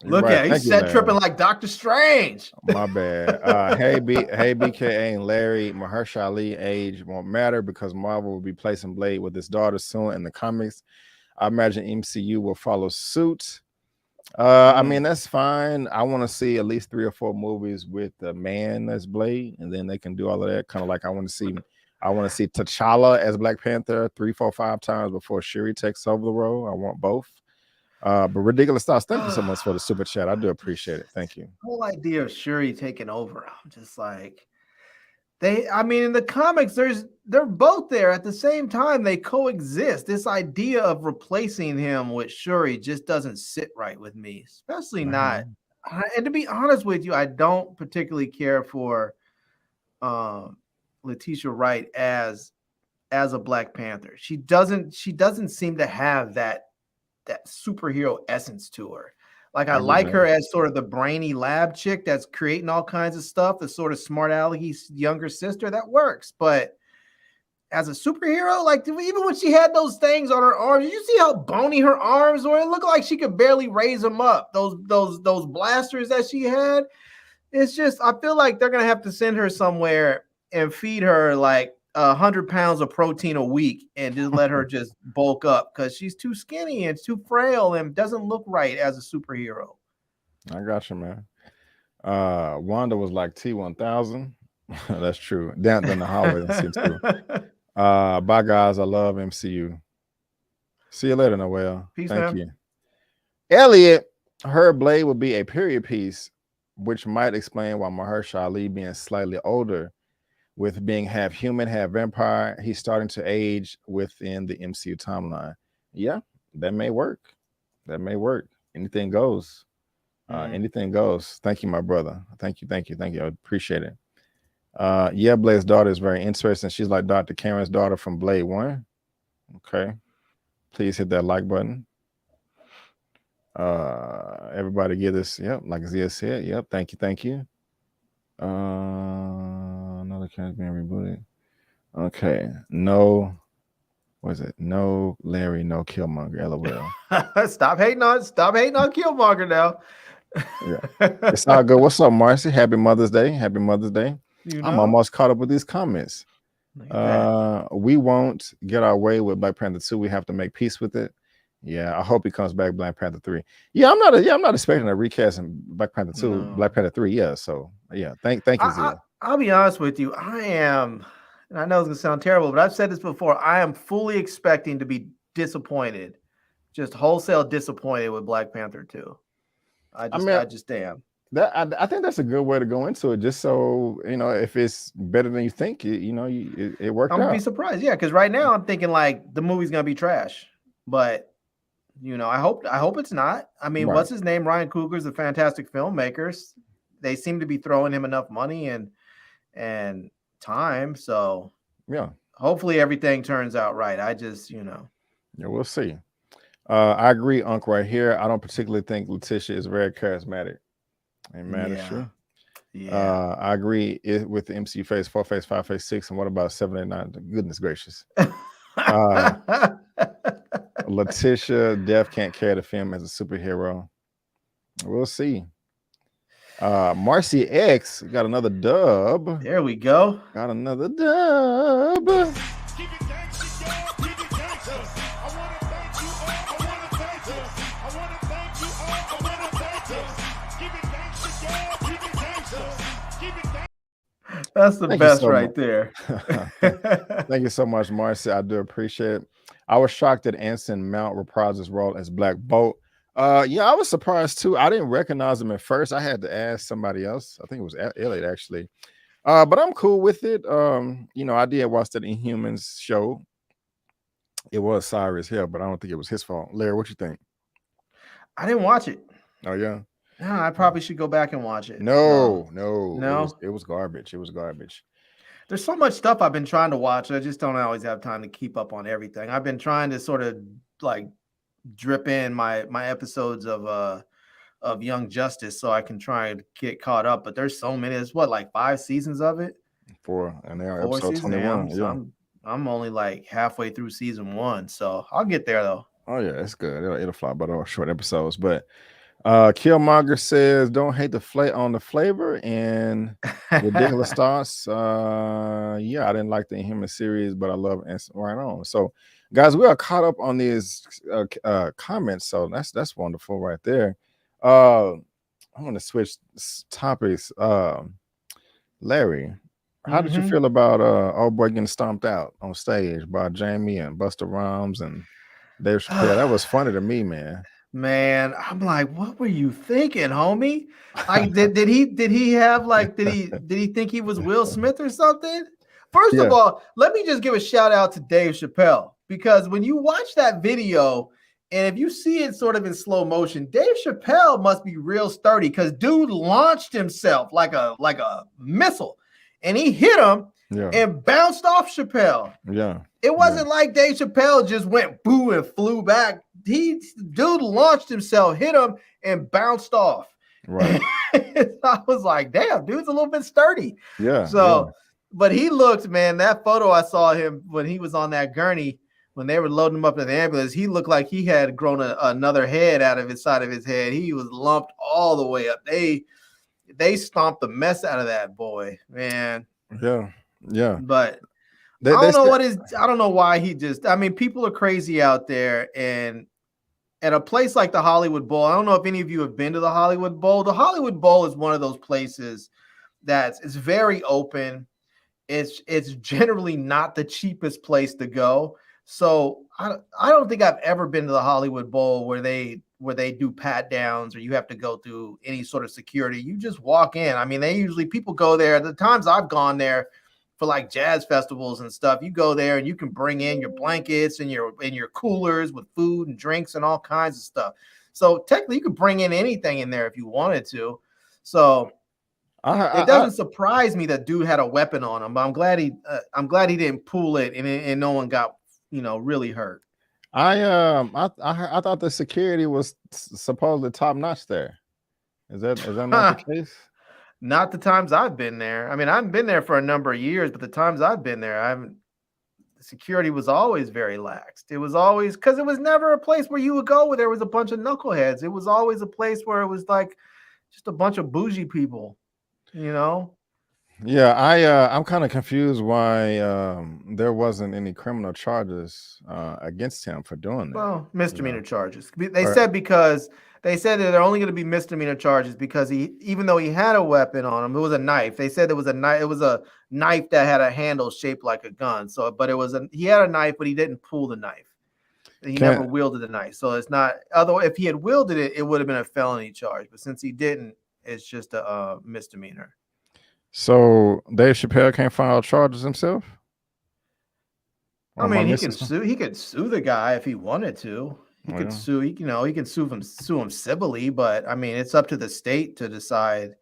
Look at him. He's set tripping like Dr. Strange. My bad. Hey, BKA and Larry, Mahershala Ali age won't matter because Marvel will be placing Blade with his daughter soon in the comics. I imagine MCU will follow suit. I mean, that's fine. I want to see at least 3 or 4 movies with the man as Blade, and then they can do all of that. Kind of like I want to see T'Challa as Black Panther 3, 4, 5 times before Shuri takes over the role. I want both. But ridiculous thoughts. Thank you so much for the super chat. I do appreciate it. Thank you. The whole idea of Shuri taking over, I'm just like, in the comics, they're both there at the same time. They coexist. This idea of replacing him with Shuri just doesn't sit right with me, especially not. And to be honest with you, I don't particularly care for Letitia Wright as a Black Panther. She doesn't seem to have that superhero essence to her. Like I like her as sort of the brainy lab chick that's creating all kinds of stuff, the sort of smart alecky younger sister that works. But as a superhero, like even when she had those things on her arms, did you see how bony her arms were? It looked like she could barely raise them up. Those blasters that she had. It's just, I feel like they're gonna have to send her somewhere and feed her like 100 pounds of protein a week and just let her just bulk up because she's too skinny and too frail and doesn't look right as a superhero. I got you, man. Wanda was like T1000. That's true. Down in the hallway. Too. Bye, guys. I love MCU. See you later, Noel. Peace, Thank man. you. Elliot, her Blade will be a period piece, which might explain why Mahershala Ali being slightly older. With being half human, half vampire, he's starting to age within the MCU timeline. Yeah, that may work. Anything goes. Anything goes. Thank you, my brother. Thank you. I appreciate it. Yeah, Blade's daughter is very interesting. She's like Dr. Karen's daughter from Blade 1. Okay. Please hit that like button. Everybody give this. Yep, like Zia said. Yep, thank you. Another character being rebooted. Okay. No, what is it? No Larry, no Killmonger. LOL. Stop hating on Killmonger now. Yeah. It's all good. What's up, Marcy? Happy Mother's Day. You know? I'm almost caught up with these comments. We won't get our way with Black Panther 2. We have to make peace with it. Yeah, I hope he comes back Black Panther 3. Yeah, I'm not expecting a recast in Black Panther 2, no. Black Panther 3. Yeah, so yeah, thank you, Zia. I'll be honest with you. I am, and I know it's gonna sound terrible, but I've said this before. I am fully expecting to be disappointed, just wholesale disappointed with Black Panther 2. I just am. I think that's a good way to go into it, just so you know if it's better than you think. It worked out. I'm gonna be surprised, yeah, because right now I'm thinking like the movie's gonna be trash, but. I hope it's not. I mean, What's his name? Ryan Coogler's a fantastic filmmaker. They seem to be throwing him enough money and time. So yeah, hopefully everything turns out right. I just, Yeah, we'll see. I agree, Unc, right here. I don't particularly think Letitia is very charismatic. Amen. That's true. Yeah. I agree with the MCU phase 4, phase 5, phase 6, and what about 7 and 9? Goodness gracious. Letitia Def can't carry the film as a superhero. We'll see. Marcy X got another dub. There we go. Got another dub. That's the best right there. Thank you so much, Marcy. I do appreciate it. I was shocked that Anson Mount reprised his role as Black Bolt. Yeah, I was surprised too. I didn't recognize him at first. I had to ask somebody else. I think it was Elliot actually. But I'm cool with it. I did watch that Inhumans show. It was Cyrus Hill, but I don't think it was his fault. Larry, what you think? I didn't watch it. Oh yeah. I probably should go back and watch it. No, So, no, no. it was garbage. It was garbage. There's so much stuff I've been trying to watch. I just don't always have time to keep up on everything. I've been trying to sort of like drip in my episodes of Young Justice so I can try and get caught up. But there's so many. It's what, like 5 seasons of it? 4, and they're 4 episode seasons. 21. So Yeah. I'm only like halfway through season 1, so I'll get there though. Oh yeah, it's good. It'll fly by the short episodes. But Killmonger says, "Don't hate the flavor and ridiculous thoughts." Yeah, I didn't like the Inhuman series, but I love right on. So, guys, we are caught up on these comments, so that's wonderful right there. I'm going to switch topics. Larry, how did you feel about old boy getting stomped out on stage by Jamie and Busta Rhymes and Dave Chappelle? That was funny to me, man. Man, I'm like, what were you thinking, homie? Like, did he have like did he think he was Will Smith or something? First of all, let me just give a shout out to Dave Chappelle, because when you watch that video and if you see it sort of in slow motion, Dave Chappelle must be real sturdy, because dude launched himself like a missile, and he hit him and bounced off Chappelle. Yeah. It wasn't like Dave Chappelle just went boo and flew back. Dude launched himself, hit him, and bounced off. Right. I was like, damn, dude's a little bit sturdy. Yeah. So, but he looked, man, that photo I saw him when he was on that gurney, when they were loading him up in the ambulance, he looked like he had grown another head out of his side of his head. He was lumped all the way up. They stomped the mess out of that boy, man. Yeah. Yeah. But I don't know why he just, I mean, people are crazy out there, and at a place like the Hollywood Bowl, I don't know if any of you have been to the Hollywood Bowl. The Hollywood Bowl is one of those places it's very open. It's generally not the cheapest place to go. So I don't think I've ever been to the Hollywood Bowl where they do pat downs or you have to go through any sort of security. You just walk in. I mean, people go there. The times I've gone there for like jazz festivals and stuff, you go there and you can bring in your blankets and your coolers with food and drinks and all kinds of stuff. So technically you could bring in anything in there if you wanted to. So it doesn't surprise me that dude had a weapon on him, but I'm glad he didn't pull it and no one got, really hurt. I thought the security was supposedly top notch there. Is that not the case? Not the times I've been there. I mean, I haven't been there for a number of years, but the times I've been there, the security was always very lax. It was always, because it was never a place where you would go where there was a bunch of knuckleheads. It was always a place where it was like just a bunch of bougie people, Yeah, I'm kind of confused why there wasn't any criminal charges against him for doing that. Well, misdemeanor charges. They said that they're only going to be misdemeanor charges because even though he had a weapon on him, it was a knife. They said it was a knife. It was a knife that had a handle shaped like a gun. So, but he had a knife, but he didn't pull the knife. He never wielded the knife. So it's not. Although if he had wielded it, it would have been a felony charge. But since he didn't, it's just a misdemeanor. So Dave Chappelle can't file charges himself? I mean, he can sue. He could sue the guy if he wanted to. He could sue. He can sue him civilly, but I mean, it's up to the state to decide.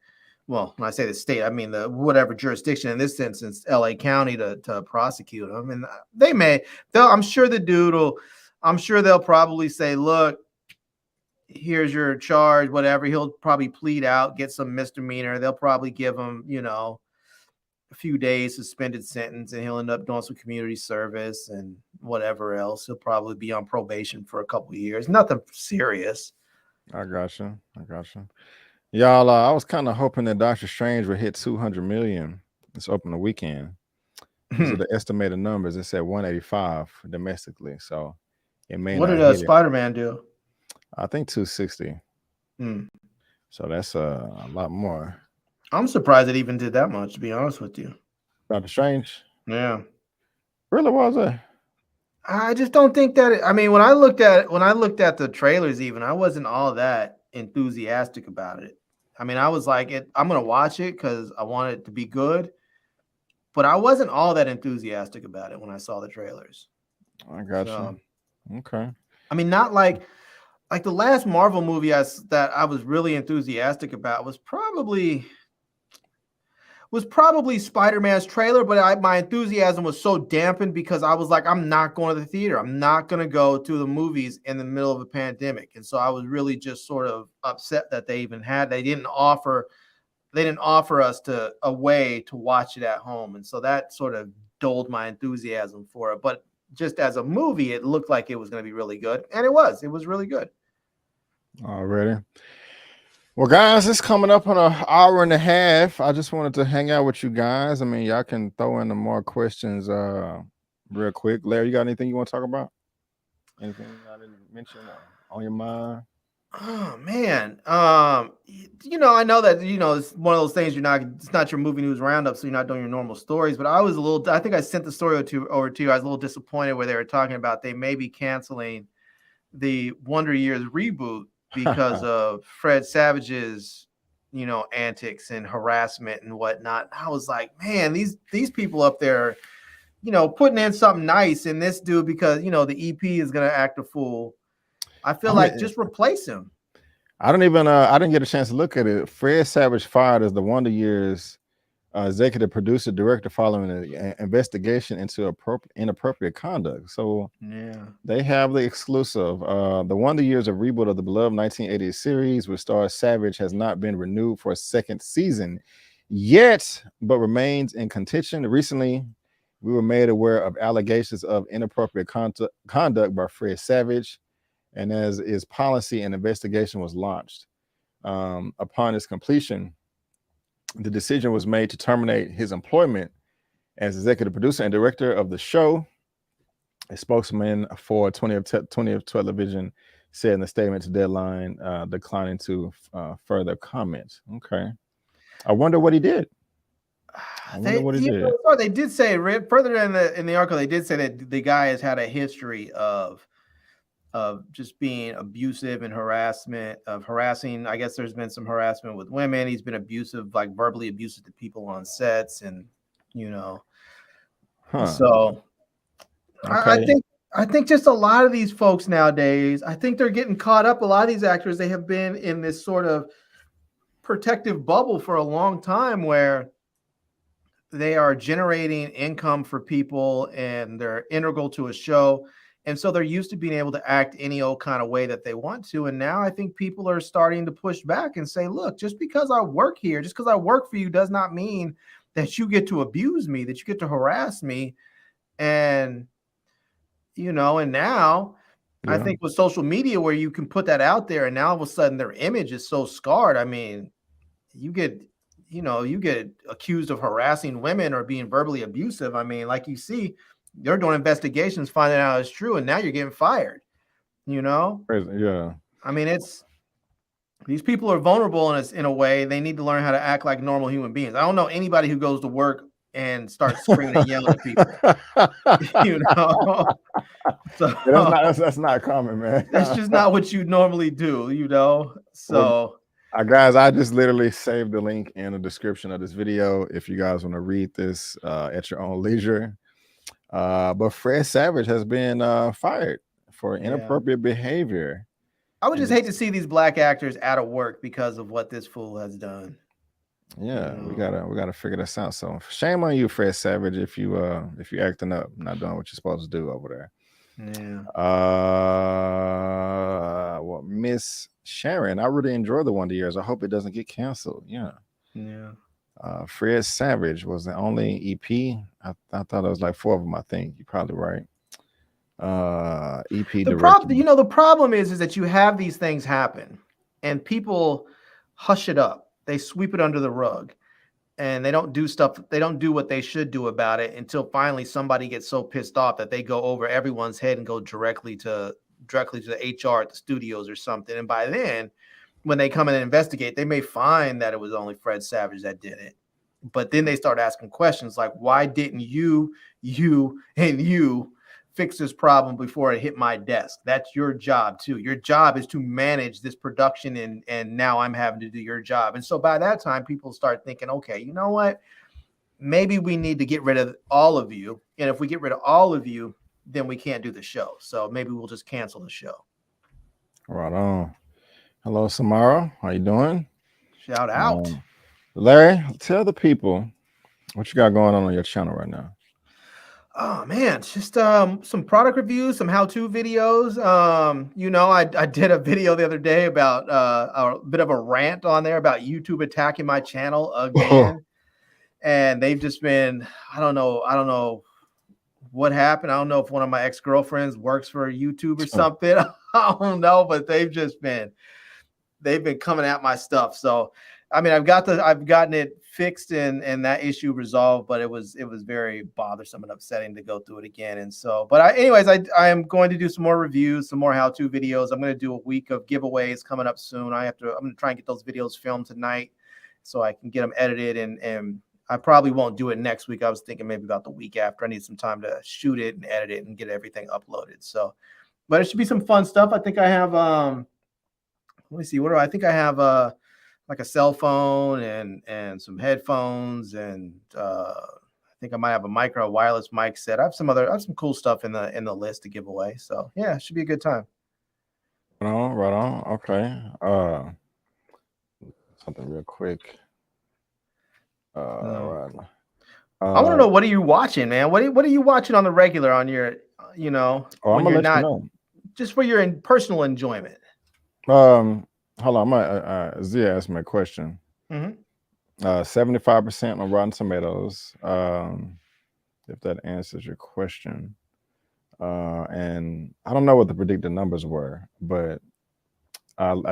Well, when I say the state, I mean the whatever jurisdiction. In this instance, Elia County to prosecute him, and they may. I'm sure the dude will. I'm sure they'll probably say, "Look, here's your charge." Whatever. He'll probably plead out, get some misdemeanor. They'll probably give him, a few days suspended sentence, and he'll end up doing some community service and whatever else. He'll probably be on probation for a couple of years. Nothing serious. I got you. Y'all, I was kind of hoping that Doctor Strange would hit 200 million this opening weekend. These are the estimated numbers. It said 185 domestically, so it may. What did Spider-Man do? I think 260. So that's a lot more. I'm surprised it even did that much, to be honest with you. Doctor Strange? Yeah. Really, was it? I just don't think that when I looked at the trailers, even I wasn't all that enthusiastic about it. I mean, I was like, I'm gonna watch it because I want it to be good, but I wasn't all that enthusiastic about it when I saw the trailers. I got you. Okay. I mean, not like like the last Marvel movie that I was really enthusiastic about was probably Spider-Man's trailer, but my enthusiasm was so dampened because I was like, I'm not going to the theater. I'm not going to go to the movies in the middle of a pandemic. And so I was really just sort of upset that they didn't offer us a way to watch it at home. And so that sort of dulled my enthusiasm for it. But just as a movie, it looked like it was going to be really good. And it was really good. Already. Well, guys, it's coming up on an hour and a half. I just wanted to hang out with you guys. I mean, y'all can throw in the more questions real quick. Larry, you got anything you want to talk about? Anything I didn't mention on your mind? Oh man. I know that it's one of those things it's not your movie news roundup, so you're not doing your normal stories. But I think I sent the story over to you. I was a little disappointed where they were talking about they may be canceling the Wonder Years reboot because of Fred Savage's, antics and harassment and whatnot. I was like, man, these people up there, putting in something nice, and this dude, because the EP is gonna act a fool. I feel like just replace him. I didn't get a chance to look at it. Fred Savage fired as the Wonder Years executive producer director following an investigation into inappropriate conduct. So yeah, they have the exclusive. The Wonder Years, a reboot of the beloved 1980s series which stars Savage, has not been renewed for a second season yet, but remains in contention. Recently, we were made aware of allegations of inappropriate conduct by Fred Savage, and as his policy and investigation was launched. Upon its completion, the decision was made to terminate his employment as executive producer and director of the show. A spokesman for 20th Television said in the statement to Deadline, declining to further comment. Okay. I wonder what he did. They did say further in the article, they did say that the guy has had a history of just being abusive and harassing. I guess there's been some harassment with women. He's been abusive, like verbally abusive to people on sets, and So okay. I think just a lot of these folks nowadays, I think they're getting caught up. A lot of these actors, they have been in this sort of protective bubble for a long time where they are generating income for people and they're integral to a show. And so they're used to being able to act any old kind of way that they want to. And now I think people are starting to push back and say, look, just because I work here, just because I work for you does not mean that you get to abuse me, that you get to harass me. And, and now I think with social media where you can put that out there and now all of a sudden their image is so scarred. I mean, you get accused of harassing women or being verbally abusive. I mean, like you see, they're doing investigations, finding out it's true, and now you're getting fired. Yeah. I mean, these people are vulnerable in a way. They need to learn how to act like normal human beings. I don't know anybody who goes to work and starts screaming and yelling at people. So that's not common, man. That's just not what you normally do. So. Guys, I just literally saved the link in the description of this video if you guys want to read this at your own leisure. But Fred Savage has been fired for inappropriate behavior. I would just hate to see these black actors out of work because of what this fool has done. Yeah, we gotta figure this out. So shame on you, Fred Savage, if you acting up, not doing what you're supposed to do over there. Yeah. Well, Miss Sharon, I really enjoy the Wonder Years. I hope it doesn't get canceled. Yeah. Fred Savage was the only EP. I thought it was like 4 of them. I think you're probably right. EP. The problem is that you have these things happen, and people hush it up. They sweep it under the rug, and they don't do stuff. They don't do what they should do about it until finally somebody gets so pissed off that they go over everyone's head and go directly to the HR at the studios or something. And by then, when they come in and investigate, they may find that it was only Fred Savage that did it. But then they start asking questions like, why didn't you fix this problem before it hit my desk? That's your job too. Your job is to manage this production, and now I'm having to do your job. And so by that time, people start thinking, okay, you know what? Maybe we need to get rid of all of you. And if we get rid of all of you, then we can't do the show. So maybe we'll just cancel the show. Right on. Hello, Samara. How you doing? Shout out. Larry, tell the people what you got going on your channel right now. Oh man, it's just some product reviews, some how-to videos. You know, I did a video the other day about a bit of a rant on there about YouTube attacking my channel again. And they've just been, I don't know what happened. I don't know if one of my ex-girlfriends works for YouTube or something. I don't know, but they've been coming at my stuff. So I mean, I've gotten it fixed and that issue resolved, but it was very bothersome and upsetting to go through it again. And so, but anyways, I am going to do some more reviews, some more how-to videos. I'm going to do a week of giveaways coming up soon. I'm going to try and get those videos filmed tonight so I can get them edited, and I probably won't do it next week. I was thinking maybe about the week after. I need some time to shoot it and edit it and get everything uploaded. So, but it should be some fun stuff. I think I have, let me see. I think I have, like a cell phone and some headphones, and I think I might have a wireless mic set. I have some cool stuff in the list to give away. So yeah, it should be a good time. Right on. Okay. Something real quick. Right. I want to know, what are you watching, man? What are you watching on the regular on your, you know, when you're not, just for your personal enjoyment? Hold on, Zia asked me a question. 75% on Rotten Tomatoes. If that answers your question. And I don't know what the predicted numbers were, but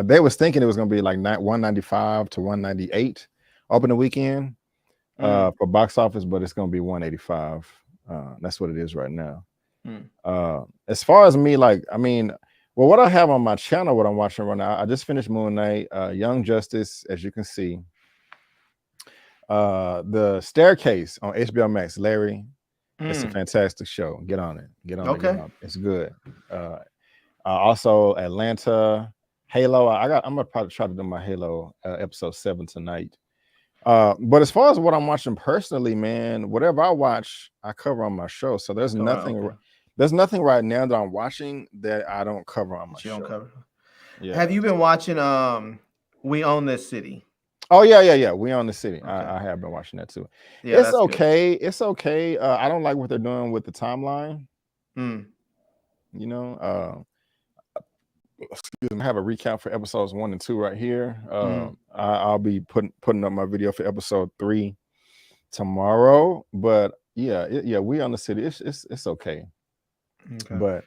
they was thinking it was going to be like 195 to 198 opening weekend for box office, but it's going to be 185. That's what it is right now. As far as me, like, I mean, well, what I have on my channel, what I'm watching right now, I just finished Moon Knight, Young Justice, as you can see. The Staircase on HBO Max, Larry. It's a fantastic show. Get on it. Get on it. It's good. Also, Atlanta, Halo. I'm gonna probably try to do my Halo episode 7 tonight. But as far as what I'm watching personally, man, whatever I watch, I cover on my show. So there's nothing. There's nothing right now that I'm watching that I don't cover on my show. Don't cover. Yeah. Have you been watching We Own This City? Oh yeah. We Own the City. Okay. I have been watching that too. Yeah, it's okay. Good. It's okay. I don't like what they're doing with the timeline. You know, excuse me, I have a recap for episodes 1 and 2 right here. I'll be putting up my video for episode 3 tomorrow. But yeah, We Own the City. It's okay. But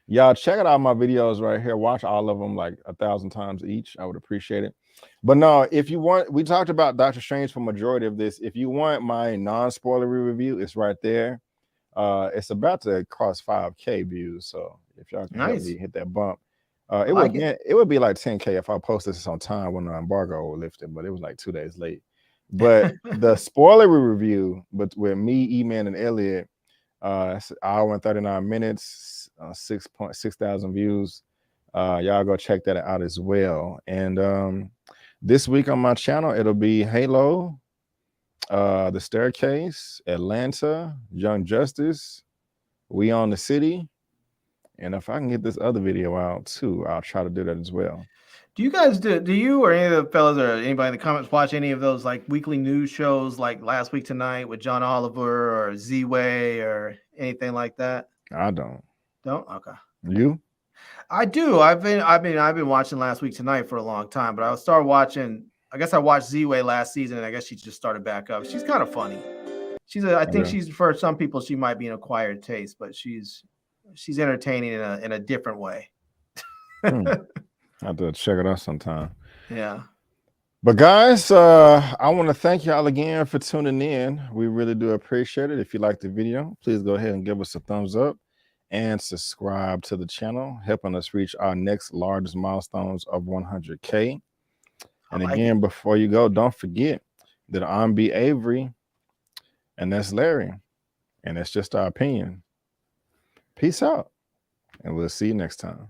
y'all check out my videos right here. Watch all of them like 1,000 times each. I would appreciate it. But no, if you want, we talked about Doctor Strange for majority of this. If you want my non-spoilery review, it's right there. It's about to cross 5K views. So if y'all can help me hit that bump, it would be like 10K if I posted this on time when the embargo was lifted, but it was like 2 days late. But the spoilery review, but with me, Eman, and Elliot, it's an hour and 39 minutes, 6,000 views. Y'all go check that out as well. And this week on my channel, it'll be Halo, The Staircase, Atlanta, Young Justice, We Own the City. And if I can get this other video out too, I'll try to do that as well. Do you guys do you or any of the fellas or anybody in the comments watch any of those like weekly news shows like Last Week Tonight with John Oliver or Z-Way or anything like that? I don't. Don't? Okay. You? I do. I've been watching Last Week Tonight for a long time, but I started watching, I guess I watched Z-Way last season, and I guess she just started back up. She's kind of funny. I think she's, for some people, she might be an acquired taste, but she's entertaining in a different way. I have to check it out sometime. Yeah. But guys, I want to thank y'all again for tuning in. We really do appreciate it. If you like the video, please go ahead and give us a thumbs up and subscribe to the channel, helping us reach our next largest milestones of 100K. And again, before you go, don't forget that I'm B. Avery, and that's Larry, and that's just our opinion. Peace out, and we'll see you next time.